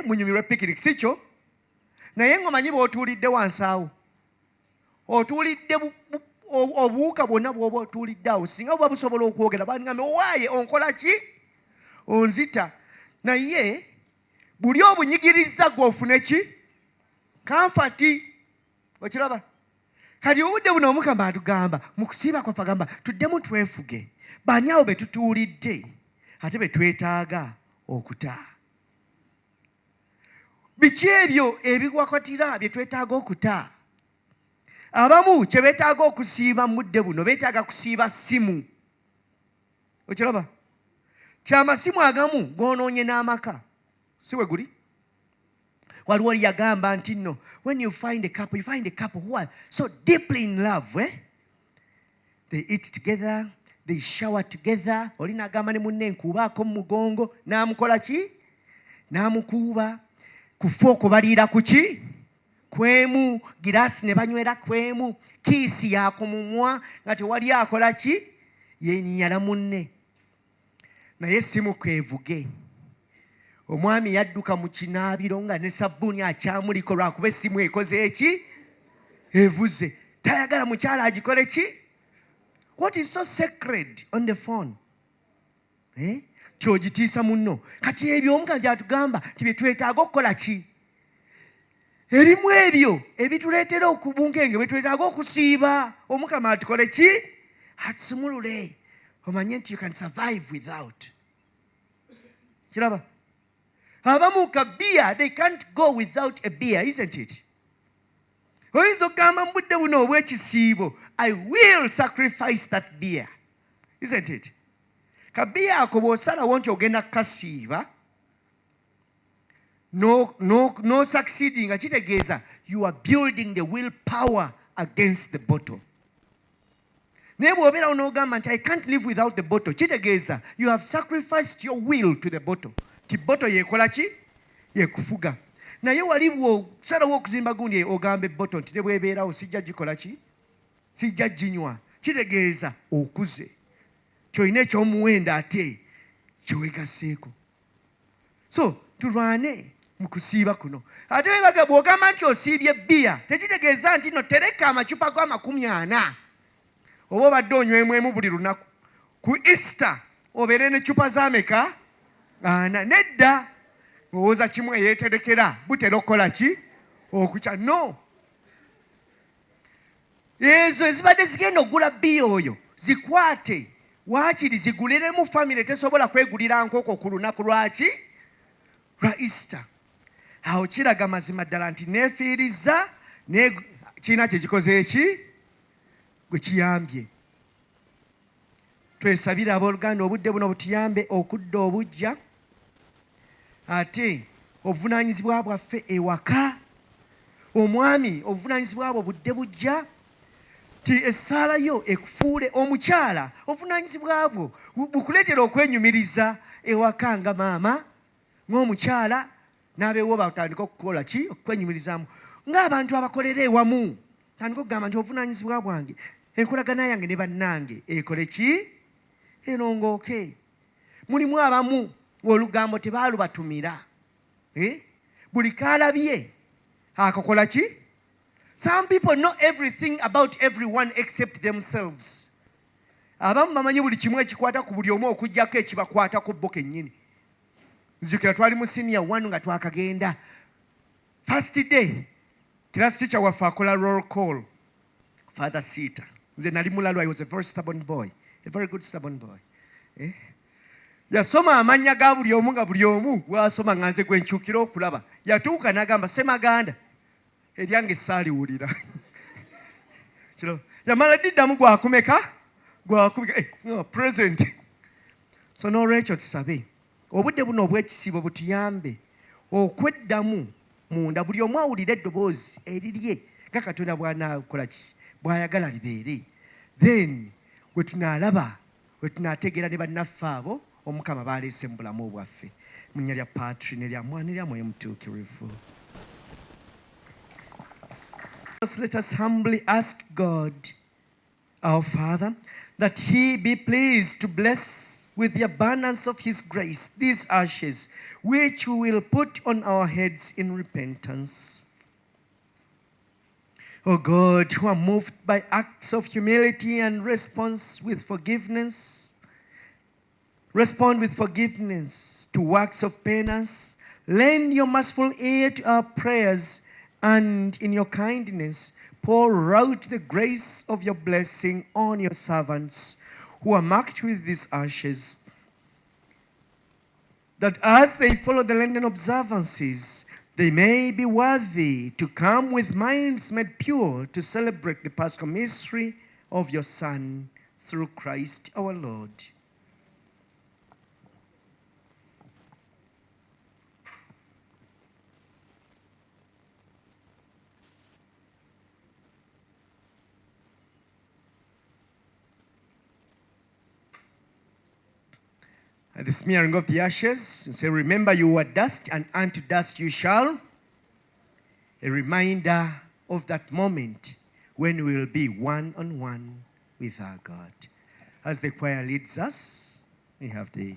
munyumirwe picnics kyo, naye ng'omanyi bw'otuulidde wansi awo otuulidde obuwuka bwonna bw'oba otuulidde awo singa buba busobola okwogera bangambe owaaye onkola ki onzita, naye buli obunyigiriza gw'ofune ki kamfati. Okiraba kati obudde buno Omukama atugamba mu kusiiba kwaffe agamba tuddemu twefuge bani awo be tutuulidde ate be twetaaga okuta. Biki ebyo ebiwakatira bye twetaaga okuta? Abamu kye beetaaga okusiiba mu budde buno beetaaga kusiiba ssimu. Okiraba ti amasimu agamu goonoonye n'amaka si we guli. Waliwo yagamba nti nno when you find a couple who are so deeply in love, they eat together, they shower together. Oli n'agamba ne munne nkubaako mu mugongo n'amukola ki n'amukuuba ku fooko baliira ku ki kwemu, giraasi ne banywera kwemu, kiisi yakumumwa nga tewali akola ki yenyala munne. Naye simu kwevuge. Omwami yadduka mu kinaabiro nga ne sabbuuni akyamuliko lwakuba essimu ekoze eki evuze. Tayagala mukyala agikole ki? What is so sacred on the phone? Kyogitiisa munno. Kati ebyo Omukama gy'atugamba ti bye twetaaga okukola ki? Ebimu ebyo ebituleetera okubunkenge bwe twetaaga okusiiba. Omukama atukole ki? Atusumulule omanye nti you can survive without. Kiraba? Abamu ka beer, they can't go without a beer, isn't it? Oyinza okugamba mu budde buno obw'ekisiibo, I will sacrifice that beer, isn't it? Ka beer ako bw'osalawo nti ogenda kukasiiba no succeeding, nga kitegeeza you are building the will power against the bottle. Naye bw'obeerawo n'ogamba nti I can't live without the bottle, kitegeeza you have sacrificed your will to the bottle. Ti bottle yekola ki? Yekufuga. Naye wali bw'osalawo okuzimba gundi ogamba bottle nti ne bw'ebeerawo sijja gikola ki? Sijja ginywa. Kitegeeza okuze. Kyolina ekyomuwendo ate kyeweegasseeko. So tulwane mu kusiiba kuno. Ate webaga bw'ogamba nti osiibye bbiya tekitegeeza nti no tereka amacupa go 40 oba obadde onywemu buli lunaku. Ku Easter obeere ne cupa z'ameka? Nedda. Owooza kimu eyeeterekera butera okukola ki? Okukya. No. Ezo ezibadde zigenda okugula bbiya oyo zikwate waakiri ziguliremu famire tesobola kwegulira nkoko ku lunaku lwaki? Lwa Easter. Awo kiraga mazima ddala nti neefiiriza kiina kye gikoze eki gwe kiyambye. Twesabira abooluganda obudde buno butuyambe okudda obujja, ate obuvunaanyizibwa bwaffe ewaka. Omwami obuvunaanyizibwa bwo budde bujja ti essaala yo ekufuule omukyala obuvunaanyizibwa bwo bukuleetera okwenyumiriza ewaka nga maama ng'omukyala n'abeewo batandika okukola ki? Okwenyumirizaamu ng'abantu abakolera ewamu. Tandika okugamba nti obuvunaanyizibwa bwange enkolagana yange ne bannange ekole ki? Erongooke. Mulimu abamu olugambo tebaalubatumira. Buli kaalabye akakola ki? Some people know everything about everyone except themselves. Abamu bamanyi buli kimu ekikwata ku buli omu okuggyako ekibakwatako bo kennyini. Nzijukira twali mu senior 1 nga twakagenda. First day, class teacher waffe akola roll call. Father Sita. Nze nali mulalu, I was a very stubborn boy. A very good stubborn boy. Yasoma amanya ga buli omu nga buli omu bw'asoma nga nze gwe nkyukira okulaba. Yatuuka n'agamba Ssemaganda eryange saaliwulira. Yamala diddamu gwakumeka? Gwakubika. Present. So n'olwekyo tusabe obudde buno obw'ekisiibo butuyambe okweddamu munda buli omu awulira eddoboozi erirye nga Katonda bw'anaakola ki bw'ayagala libeere, then we tunaalaba we tunaategeera ne bannaffe abo Omukama baaleese mu bulamu bwaffe. Mu nnya lya Patri ne lya Mwana ne lya Mwoyo Mutuukirivu. Let us humbly ask God, our Father, that He be pleased to bless with the abundance of His grace these ashes, which we will put on our heads in repentance. O God, who are moved by acts of humility and respond with forgiveness to works of penance, lend your merciful ear to our prayers, and in your kindness pour out the grace of your blessing on your servants who are marked with these ashes, that as they follow the Lenten observances, they may be worthy to come with minds made pure to celebrate the Paschal mystery of your Son, through Christ our Lord. At the smearing of the ashes, you say, remember you were dust, and unto dust you shall. A reminder of that moment when we will be one-on-one with our God. As the choir leads us, we have the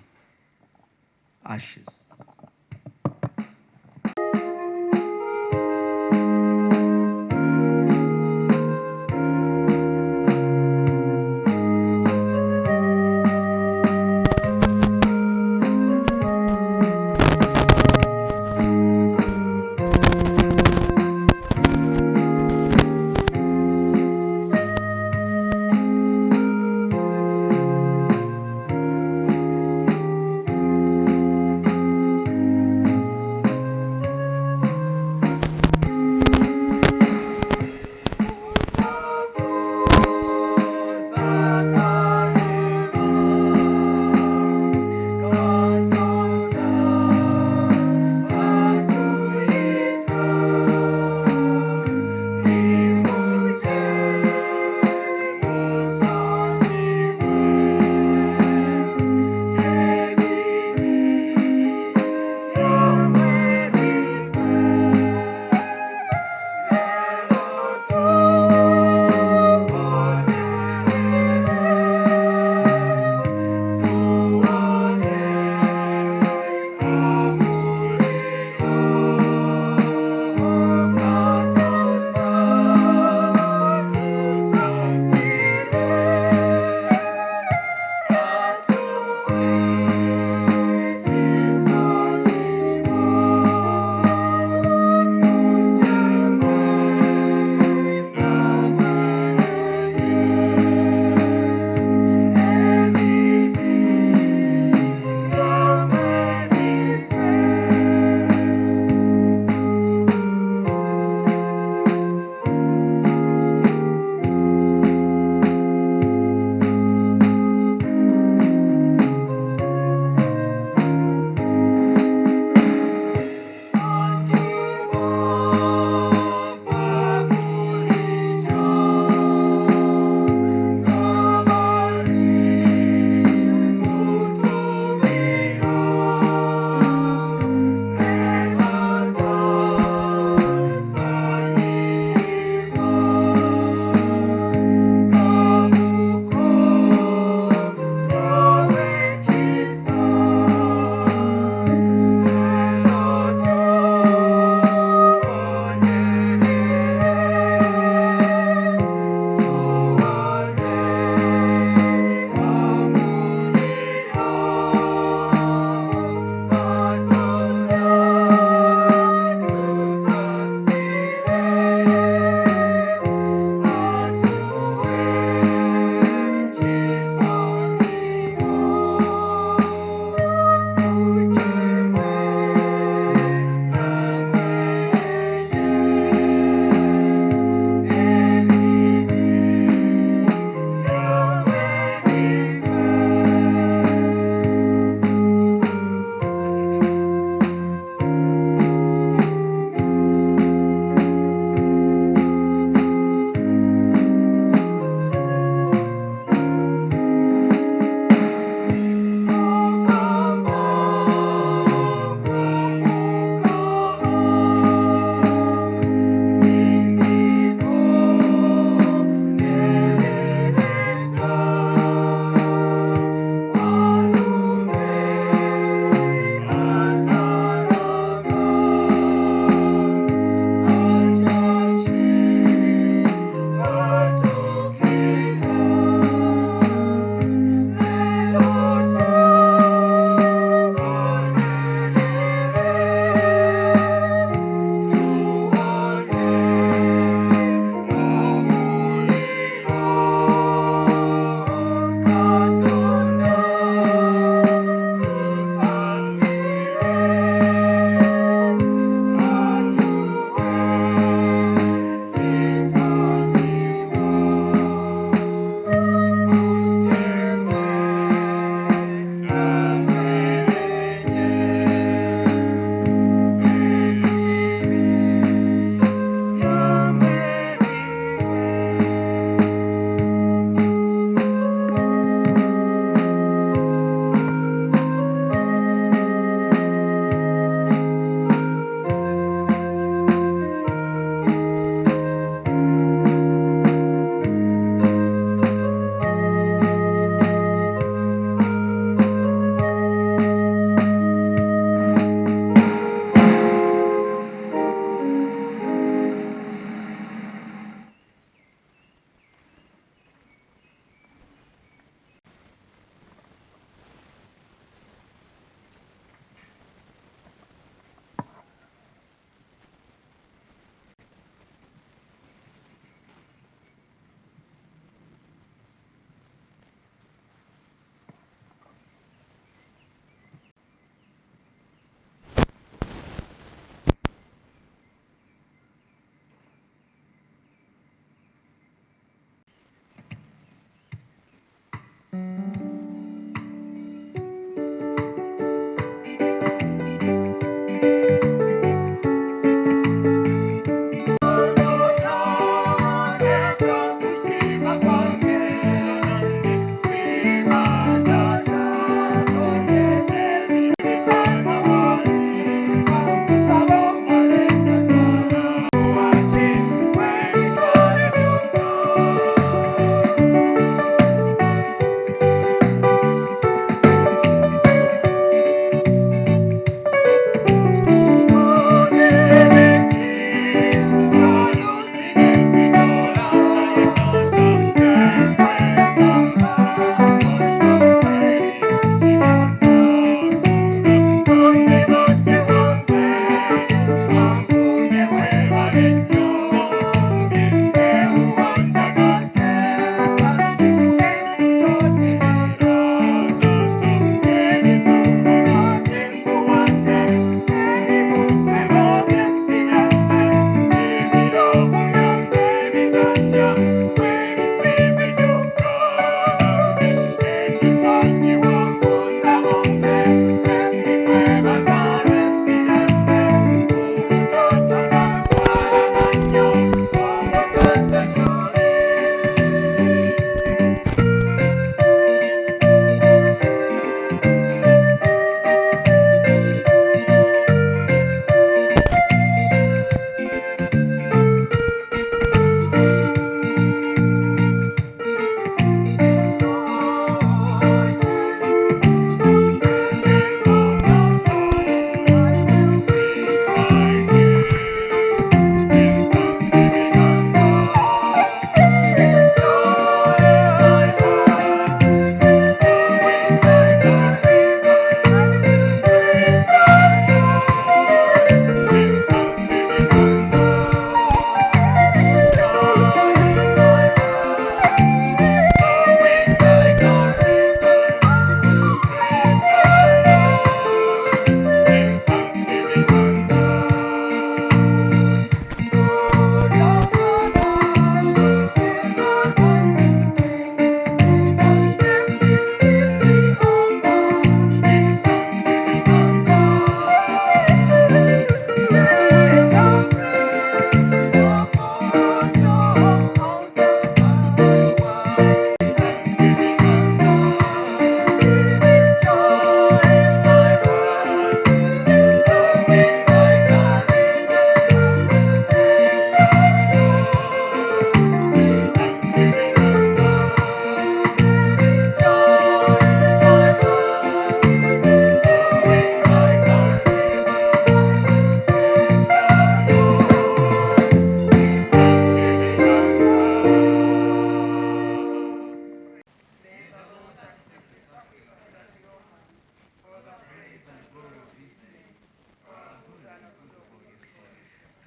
ashes.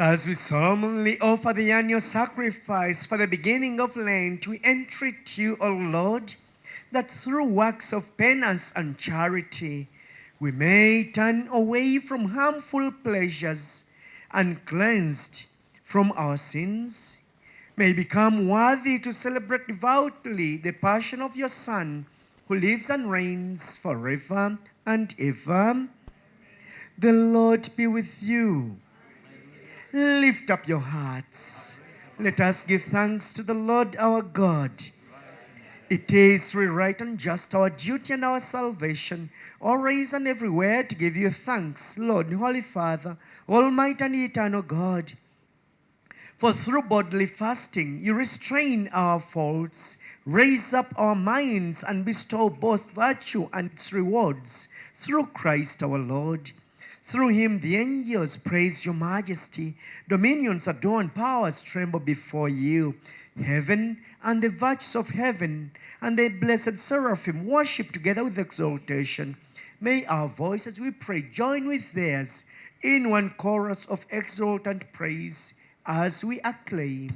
As we solemnly offer the annual sacrifice for the beginning of Lent, we entreat you, O Lord, that through works of penance and charity, we may turn away from harmful pleasures and cleansed from our sins, may become worthy to celebrate devoutly the passion of your Son, who lives and reigns forever and ever. The Lord be with you. Lift up your hearts. Let us give thanks to the Lord our God. It is right and just, our duty and our salvation, always and everywhere to give you thanks, Lord, Holy Father, Almighty and eternal God. For through bodily fasting you restrain our faults, raise up our minds, and bestow both virtue and its rewards through Christ our Lord. Through him the angels praise your majesty, dominions adore and powers tremble before you. Heaven and the virtues of heaven and the blessed seraphim worship together with exaltation. May our voices, we pray, join with theirs in one chorus of exultant praise as we acclaim.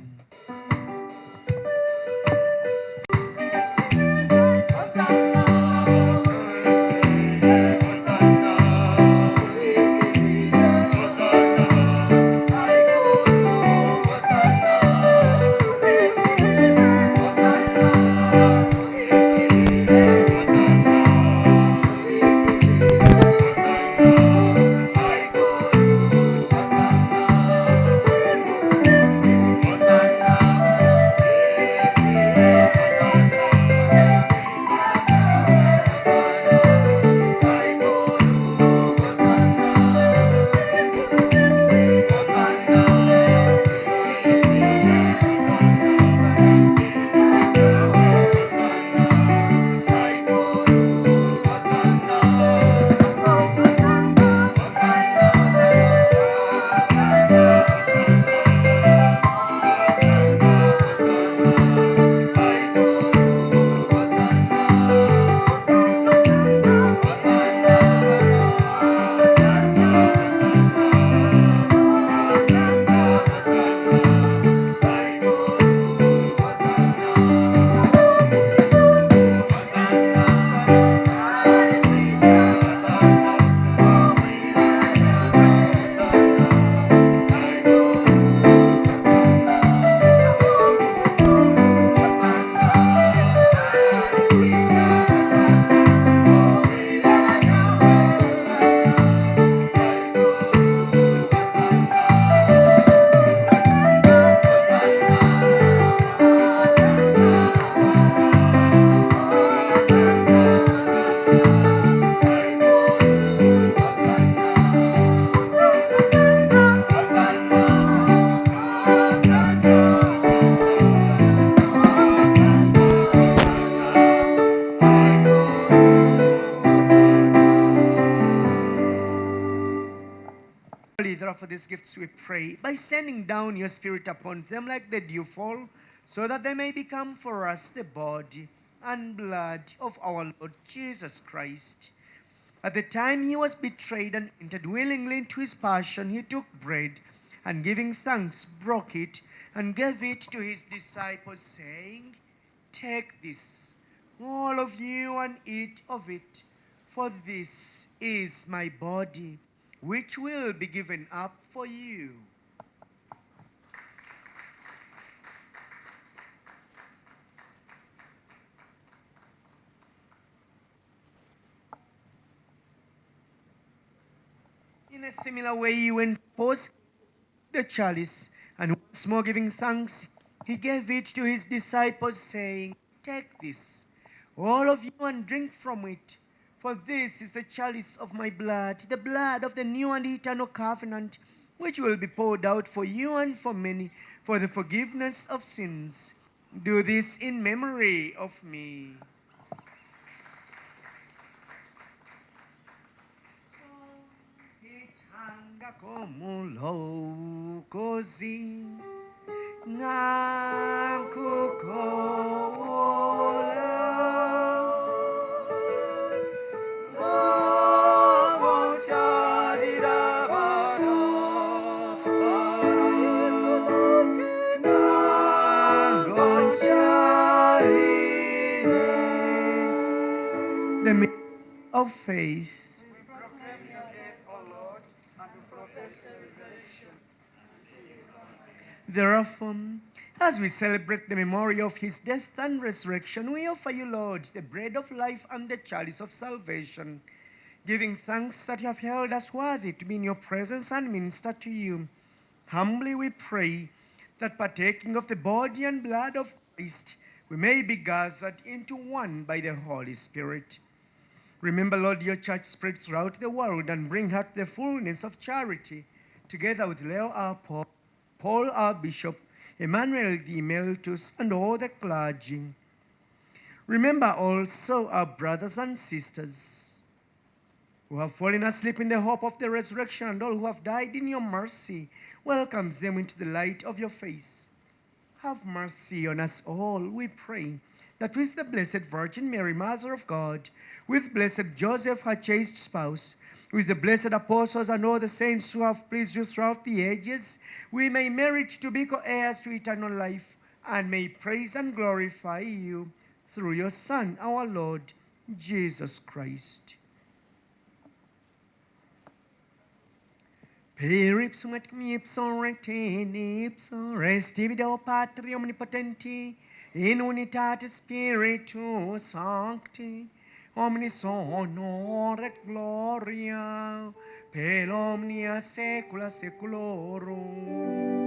For these gifts we pray, by sending down your Spirit upon them like the dewfall, so that they may become for us the body and blood of our Lord Jesus Christ. At the time he was betrayed and entered willingly into his passion, he took bread, and giving thanks, broke it, and gave it to his disciples, saying, "Take this, all of you, and eat of it, for this is my body, which will be given up for you." In a similar way, when supposed the chalice, and once more giving thanks, he gave it to his disciples, saying, "Take this, all of you, and drink from it. For this is the chalice of my blood, the blood of the new and eternal covenant, which will be poured out for you and for many for the forgiveness of sins. Do this in memory of me." of faith. We proclaim your death, O Lord, and we profess your resurrection. Therefore, as we celebrate the memory of his death and resurrection, we offer you, Lord, the bread of life and the chalice of salvation, giving thanks that you have held us worthy to be in your presence and minister to you. Humbly we pray that partaking of the body and blood of Christ, we may be gathered into one by the Holy Spirit. Remember, Lord, your church spread throughout the world and bring her to the fullness of charity, together with Leo our Pope, Paul our Bishop, Emmanuel the Emeritus, and all the clergy. Remember also our brothers and sisters who have fallen asleep in the hope of the resurrection, and all who have died in your mercy. Welcomes them into the light of your face. Have mercy on us all, we pray, that with the Blessed Virgin Mary, Mother of God, with blessed Joseph, her chaste spouse, with the blessed apostles and all the saints who have pleased you throughout the ages, we may merit to be co-heirs to eternal life, and may praise and glorify you through your Son, our Lord, Jesus Christ. Per ipsum et cum ipsum recte in ipsum resti Deo Patri omnipotenti in unitate Spiritus Sancti, omnis honor et gloria per omnia saecula saeculorum.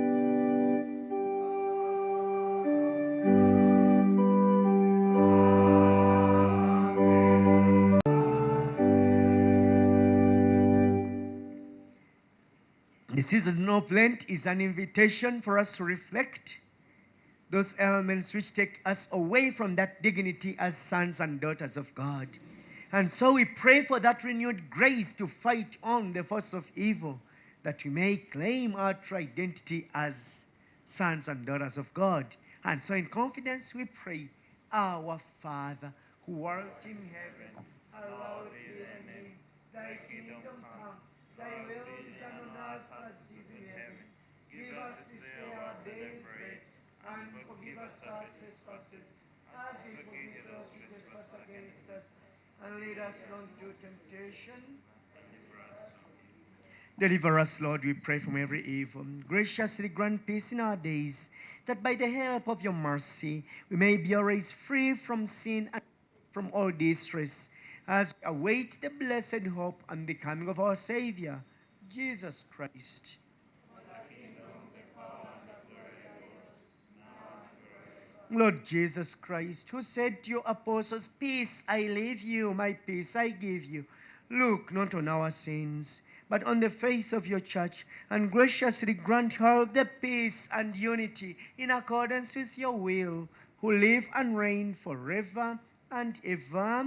The season of Lent is an invitation for us to reflect those elements which take us away from that dignity as sons and daughters of God. And so we pray for that renewed grace to fight on the force of evil, that we may claim our true identity as sons and daughters of God. And so in confidence we pray, Our Father, who art in heaven, hallowed be thy name. Thy kingdom come, thy will be done on earth as it is in heaven. Give us this day our daily bread, and forgive us our trespasses, as we forgive those who trespass against us. And lead us not into temptation. Deliver us, Lord, we pray, from every evil. Graciously grant peace in our days, that by the help of your mercy we may be always free from sin and from all distress, as we await the blessed hope and the coming of our Savior, Jesus Christ. Lord Jesus Christ, who said to your apostles, Peace I leave you, my peace I give you, look not on our sins, but on the faith of your church, and graciously grant her the peace and unity in accordance with your will, who live and reign forever and ever.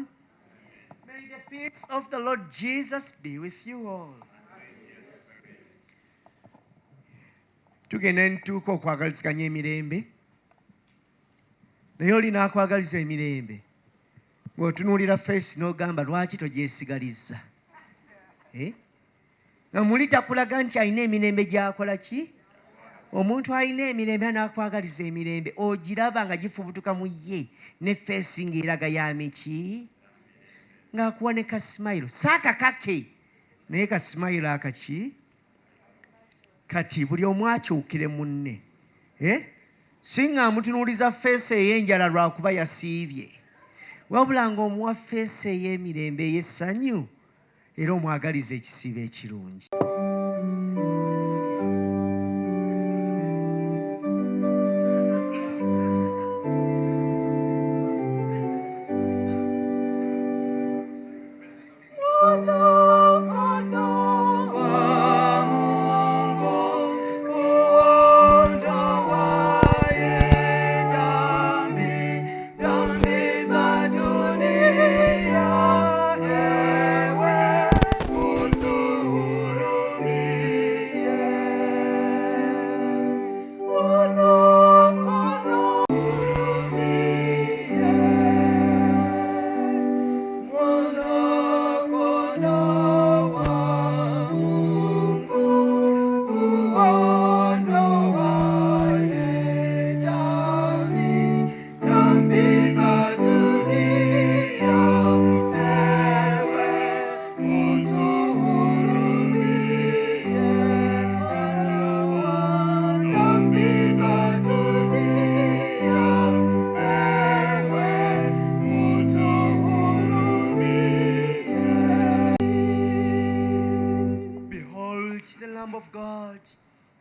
May the peace of the Lord Jesus be with you all. Tugenda ntuuka okwagaliziganya emirembe. Naye olina akwagaliza emirembe ng'otunuulira feesi n'ogamba lwaki togyesigalizza? Nga muli takulaga nti alina emirembe gy'akola ki? Omuntu alina emirembe n'akwagaliza emirembe ogiraba nga gifubutuka mu ye ne feesi ng'eraga yameki? Ng'akuwa ne kasimayiro, saakakake naye kasimayiro akaki? Kati buli omu akyukire munne. Singa amutunuuliza feesi ey'enjala lwakuba yasiibye, wabula ng'omuwa feesi ey'emirembe ey'essanyu, era omwagaliza ekisiibo ekirungi.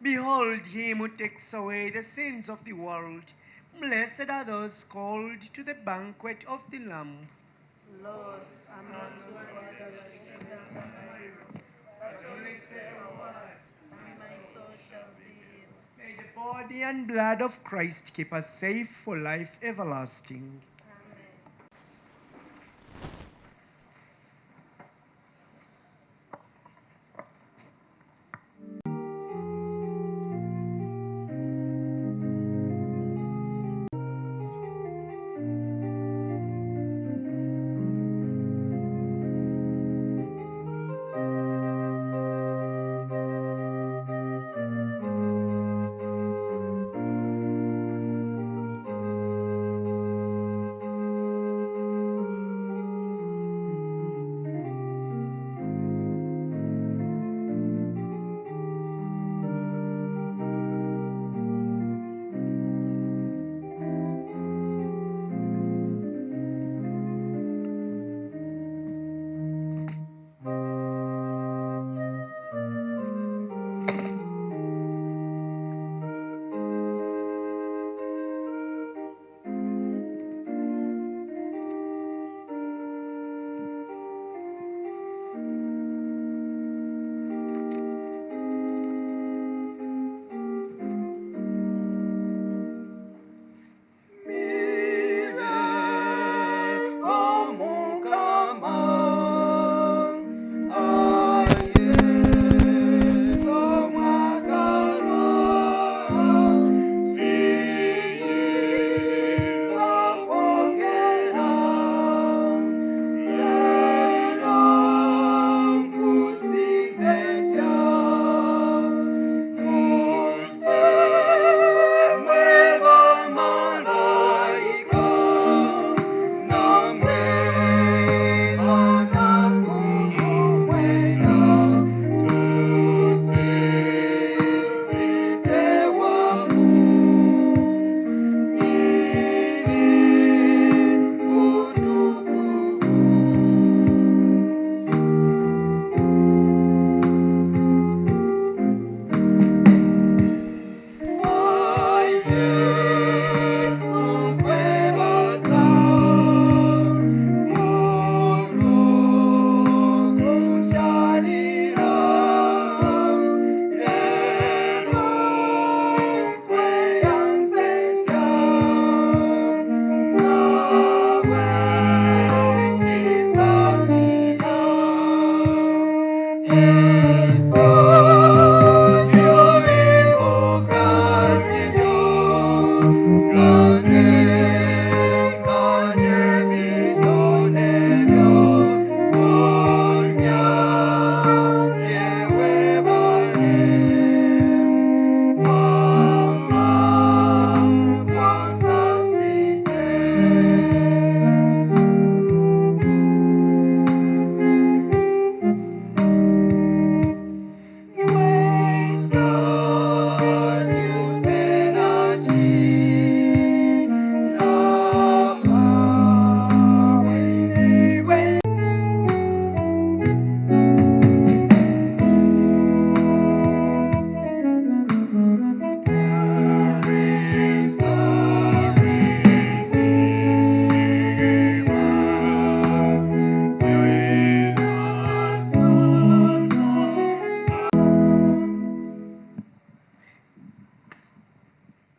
Behold him who takes away the sins of the world. Blessed are those called to the banquet of the Lamb. Lord, I'm not worthy that you should enter my room, but only say a word, and my soul shall be healed. May the body and blood of Christ keep us safe for life everlasting.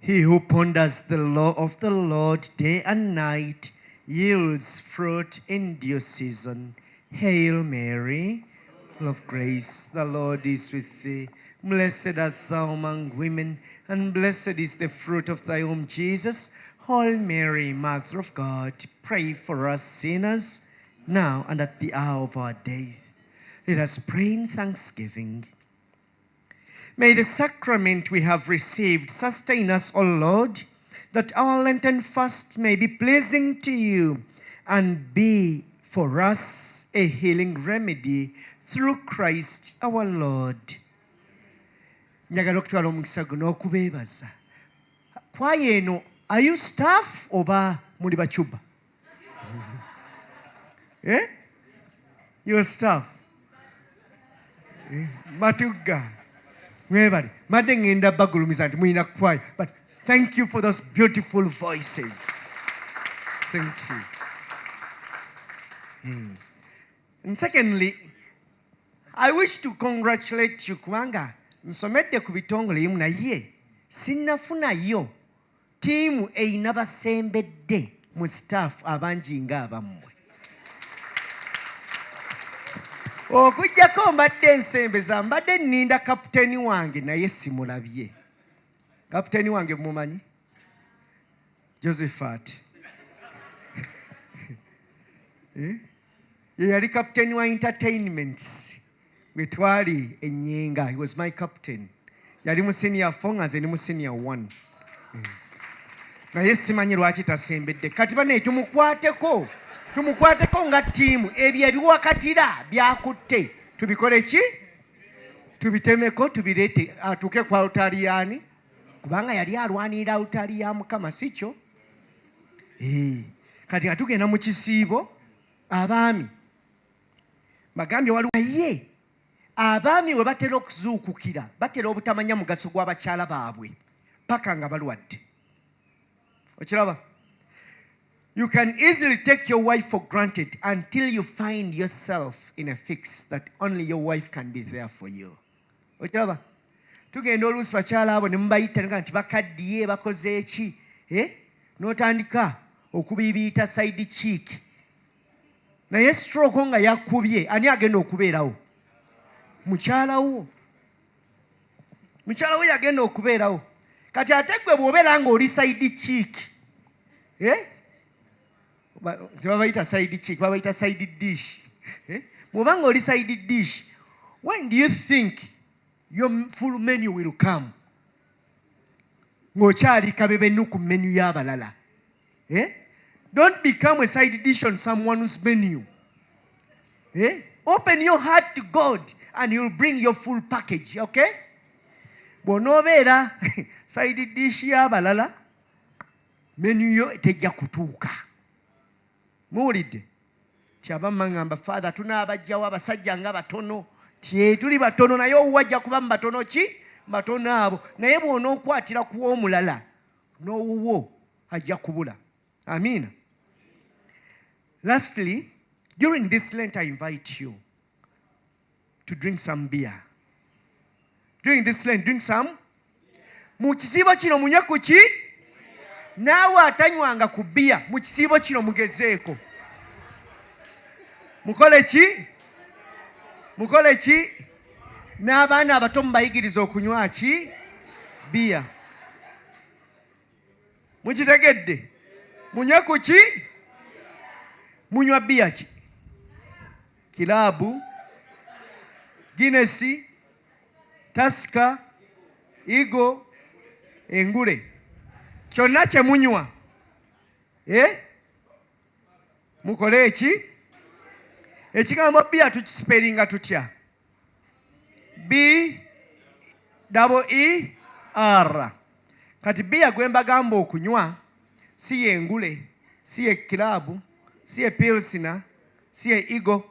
He who ponders the law of the Lord day and night yields fruit in due season. Hail Mary, full of grace, the Lord is with thee. Blessed art thou among women, and blessed is the fruit of thy womb, Jesus. Holy Mary, Mother of God, pray for us sinners, now and at the hour of our death. Let us pray in thanksgiving. May the sacrament we have received sustain us, O Lord, that our Lenten fast may be pleasing to you and be for us a healing remedy through Christ our Lord. Njagala okutwala omukisa guno okubeebaza. Kwaya eno, are you staff oba muli bacuba? Eh? You're staff. Matugga. Mwebale. Madde ngenda bagulumiza nti muyina kwayo. But thank you for those beautiful voices. Thank you. And secondly, I wish to congratulate you kubanga nsomedde ku bitongole yimu naye sinnafunayo tiimu eyina basembedde mu staff abangi ng'abammwe. Okujjako mbadde ensembeza mbadde nninda kapiteeni wange naye simulabye. Kapiteeni wange mumanyi? Josephat. Ye yali kapiteeni wa entertainments bwe twali Enyenga. He was my captain. Yali mu senior 4 nga nze ndi mu senior 1. Naye simanyi lwaki tasembedde. Kati bane tumukwateko nga ttiimu ebyo ebiwakatira byakutte tubikole ki? Tubitemeko tubireete atuuke kwa Lutaliyani kubanga yali alwanirira altari ya Mukama si kyo? Kati nga tugenda mu Kisiibo abaami bagambye waliwo ye abaami we batera okuzuukukira batera obutamanya mugaso gw'abakyala baabwe paka nga balwadde. Okiraba? You can easily take your wife for granted until you find yourself in a fix that only your wife can be there for you. Okiraba? Tugenda oluusi bakyala abo ne mubayita nti bakaddiye bakoze eki? N'otandika okubibiita side cheek. Naye stroke nga yakubye ani agenda okubeerawo? Mukyala wo. Mukyala wo yagenda okubeerawo. Kati ate gwe bw'obeera nga oli side cheek. Tebabayita side cheek, babayita side dish. Bw'oba nga oli side dish, when do you think your full menu will come? Ng'okyali kabebenu ku menu y'abalala. Don't become a side dish on someone's menu. Open your heart to God and He will bring your full package, okay? Bw'onoobeera side dish y'abalala, menu yo tejja kutuuka. Muwulidde? Ti abamma ngamba Father tunaabajjawo abasajja nga batono. Ti tuli batono naye owajja kuba mu batono ki? Batono abo. Naye bw'onookwatira ku w'omulala n'owuwo ajja kubula. Amina. Lastly, during this Lent I invite you to drink some beer. During this Lent, drink some. Mu kisiibo kino munywe ku ki? Naawe atanywanga ku bia mu kisiibo kino mugezeeko. Mukole ki? Mukole ki? N'abaana abato mubayigiriza okunywa ki? Bia. Mukitegedde? Munywe ku ki? Munywa bia ki? Kilabu, Guinness, Tusker, Eagle, engule. Kyonna kye munywa. Mukole eki? Ekigambo bia tukisiperinga tutya? B-E-E-R. Kati bia gwe mbagamba okunywa si ye engule, si ye kilabu, si ye pilsina, si ye Eagle.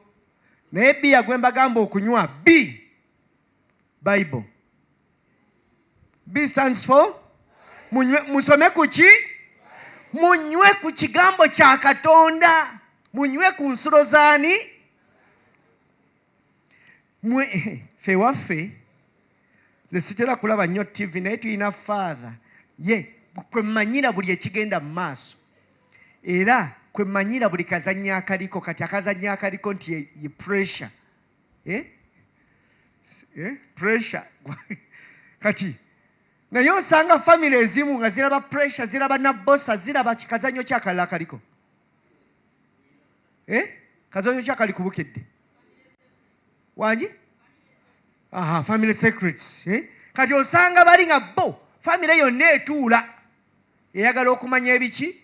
Naye bia gwe mbagamba okunywa B, Bible. B stands for? Musome ku ki? Munywe ku kigambo kya Katonda. Munywe ku nsulo zaani? Ffe waffe ze sitera kulaba nnyo TV naye tulina Father ye kwe mmanyira buli ekigenda mu maaso era kwe mmanyira buli kazannya akaliko. Kati akazannya akaliko nti ye pressure. Pressure. Kati naye osanga family ezimu nga ziraba pressure, ziraba nabosa, ziraba kikazanyo kyakalala akaliko. Kazanyo kyakali kubukedde wangi? Aha, family secrets. Kati osanga bali nga bo family yonna etuula eyagala okumanya ebiki,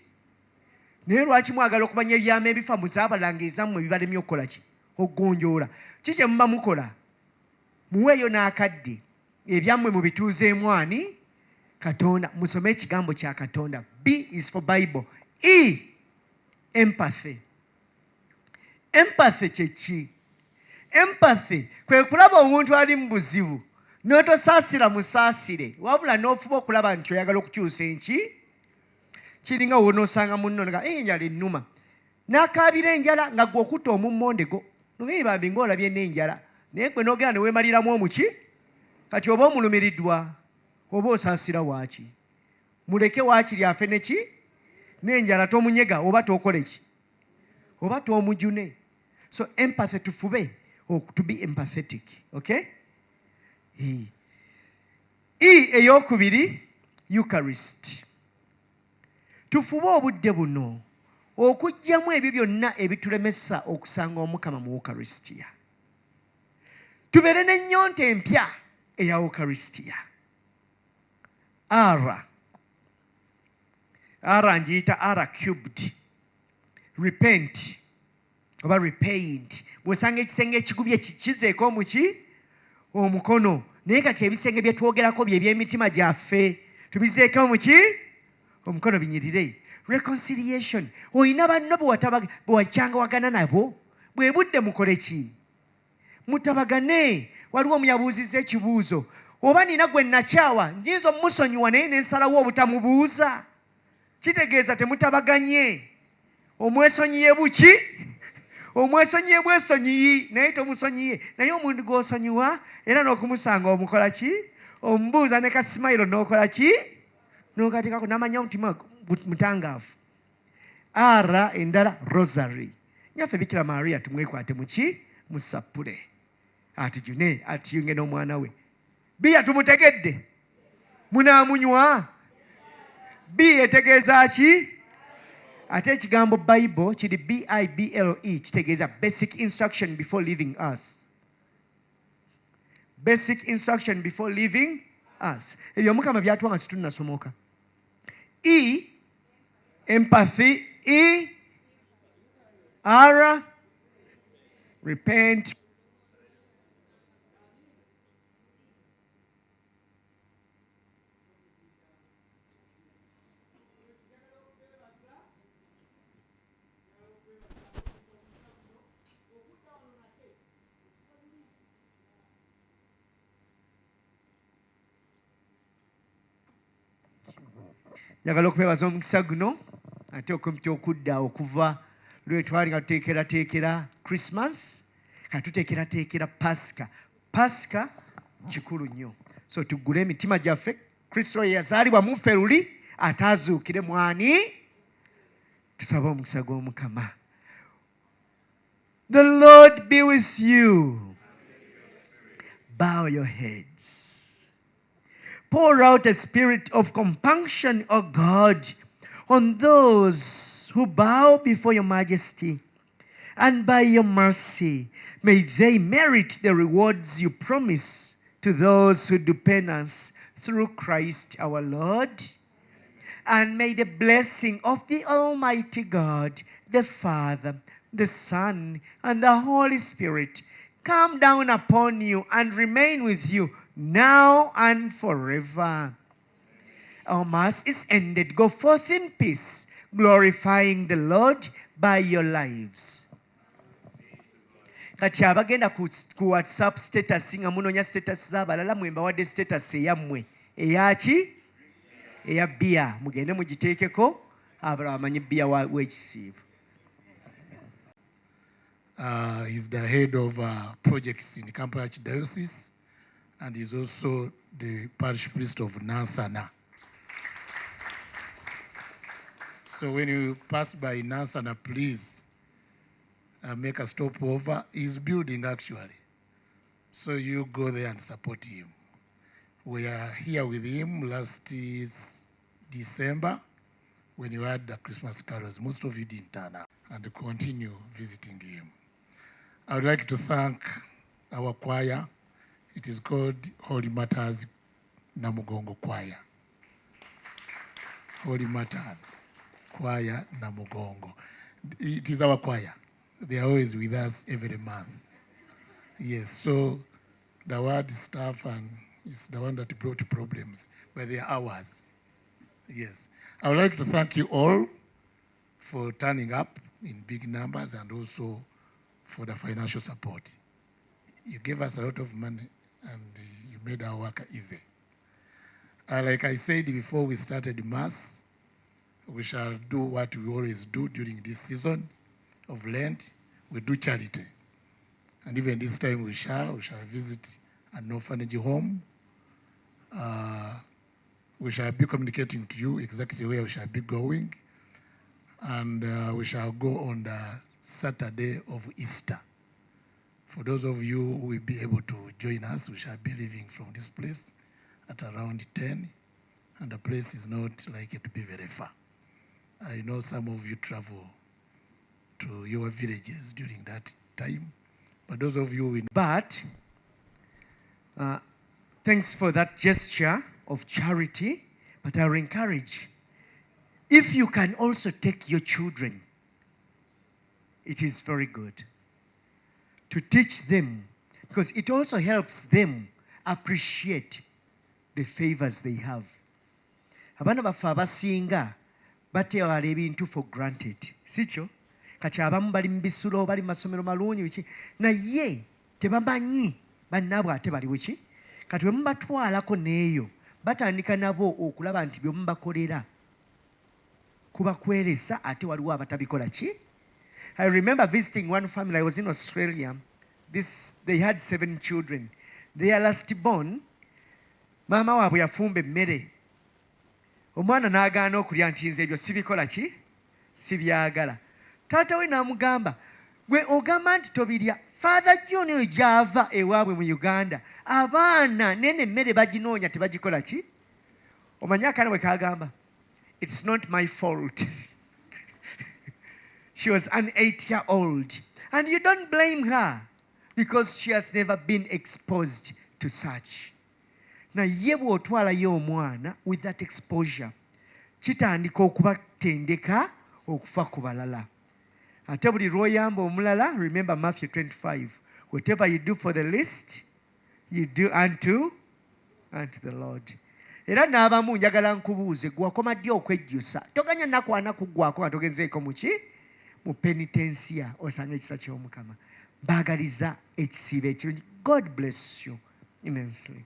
naye lwaki mwagala okumanya ebyama ebifa muzaabalanga ezammwe bibalemye okukola ki? Okugonjoola. Kiki muba mukola? Muweeyo n'akadde ebyammwe mubituuzeemu ani? Katonda. Musome ekigambo kya Katonda. B is for Bible. E, empathy. Empathy kye ki? Empathy kwe kulaba omuntu ali mu buzibu n'otosaasira musaasire wabula n'ofuba okulaba nti oyagala okukyusa enki kiringa wonoosanga munno nga enjala ennuma n'akaabira enjala nga gwe okutta omummondego nogeyibambi ng'olabye n'enjala naye gwe n'ogenda ne weemaliramu omuki kati oba omulumiriddwa oba osaasira waaki muleke waakiri afe neki n'enjala tomunyega oba tokola ki oba tomujune. So empathy tufube to be empathetic. Okay? Eyokubiri Eucharist. Tufube obudde buno okujjamu ebyo byonna ebitulemesa okusanga omukama mu Eucharistia. Tubeere n'ennyonta empya eya Eucharistia. R ngiyita R cubed. Repent oba repaint. Bw'osanga ekisenge ekigubye kikizeeko omuki omukono naye kati ebisenge bye twogerako bye by'emitima gyaffe tubizeeko omuki omukono binyirire. Reconciliation. Oyina banno bwe wakyangawagana nabo bwe budde mukole ki mutabagane. Waliwo omuyabuuziza ekibuuzo oba nina gwe nakyawa njinza omusonyiwa naye nensalawo obutamubuuza kitegeeza temutabaganye. Omwesonyiye buki omwesonyiye bwesonyiyi naye tomusonyiye naye omuntu gw'osonyiwa era n'okumusanga omukola ki omubuuza ne kasimayiro n'okola ki n'okateekako n'amanya omutima mutangaavu. R endala rosary. Nyaffe Bikira Maria tumwekwate muki musapule atujune atiyunge n'omwana we. Biya tumutegedde munaamunywa bi etegeeza ki ate ekigambo Bible kiri Bible kitegeeza basic instruction before leaving earth. Basic instruction before leaving earth. Ebyo Mukama byatuwa nga situnasomoka. Empathy. R repent. Njagala okubeebaza omukisa guno ate okumpi okudda okuva lwe twali nga tuteekerateekera Christmas kati tuteekerateekera Pasika kikulu nnyo. So tuggule emitima gyaffe. Kristo ye yazaalibwa mu ffe luli ate azuukire mwani. Tusabe omukisa gw'Omukama. The Lord be with you. Bow your heads. Pour out a spirit of compunction, O God, on those who bow before your majesty. And by your mercy, may they merit the rewards you promise to those who do penance through Christ our Lord. And may the blessing of the Almighty God, the Father, the Son, and the Holy Spirit come down upon you and remain with you now and forever. Our Mass is ended. Go forth in peace, glorifying the Lord by your lives. Kati abagenda ku WhatsApp status nga munoonya status z'abalala mwe mbawadde status eyammwe eyaki eya bia mugende mugiteekeko abalala bamanyi bia w'ekisiibo. He's the head of projects in Kampala Archdiocese, and he's also the parish priest of Nansana. So when you pass by Nansana, please make a stopover. He's building actually. So you go there and support him. We are here with him last December when you had the Christmas carols. Most of you didn't turn up, and continue visiting him. I would like to thank our choir. It is called Holy Matters Namugongo Choir. Holy Matters Choir Namugongo. It is our choir. They are always with us every month. Yes, so the word staff and is the one that brought problems, but they are ours. Yes. I would like to thank you all for turning up in big numbers and also for the financial support. You gave us a lot of money and you made our work easy. Like I said before we started Mass, we shall do what we always do during this season of Lent. We do charity. And even this time we shall visit an orphanage home. We shall be communicating to you exactly where we shall be going. And we shall go on the Saturday of Easter. For those of you who will be able to join us, we shall be leaving from this place at around 10. And the place is not likely to be very far. I know some of you travel to your villages during that time. But those of you will... But thanks for that gesture of charity. But I will encourage, if you can also take your children, it is very good to teach them, because it also helps them appreciate the favors they have. Abaana baffe abasinga batwala ebintu for granted. Sikyo? Kati abamu bali mu bisulo, bali mu masomero malungi biki, naye tebamanyi bannaabwe ate bali biki. Kati bwe mubatwalako n'eyo batandika nabo okulaba nti bye mubakolera kubakweresa ate waliwo abatabikola ki. I remember visiting one family. I was in Australia. They had 7 children. Their last born, mama waabwe yafumba emmere. Omwana n'agaana okulya nti nze ebyo sibikola ki? Sibyagala. Taata we n'amugamba, gwe ogamba nti tobirya. Father John oyo gy'ava ewaabwe mu Uganda, abaana nene emmere baginoonya tebagikola ki? Omanyi akaana bwe kagamba, it's not my fault. She was an 8-year-old. And you don't blame her because she has never been exposed to such. Naye bw'otwalayo omwana with that exposure, kitandika okubatendeka okufa ku balala. Ate buli lw'oyamba omulala, remember Matthew 25, whatever you do for the least, you do unto the Lord. Era n'abamu njagala nkubuuze, gwe wakoma ddi okwejjusa? Toganya nakwana kuggwako nga togenzeeko mu ki? Mu penitensia osanga ekisa ky'Omukama. Baagaliza ekisiibo ekirungi. God bless you immensely.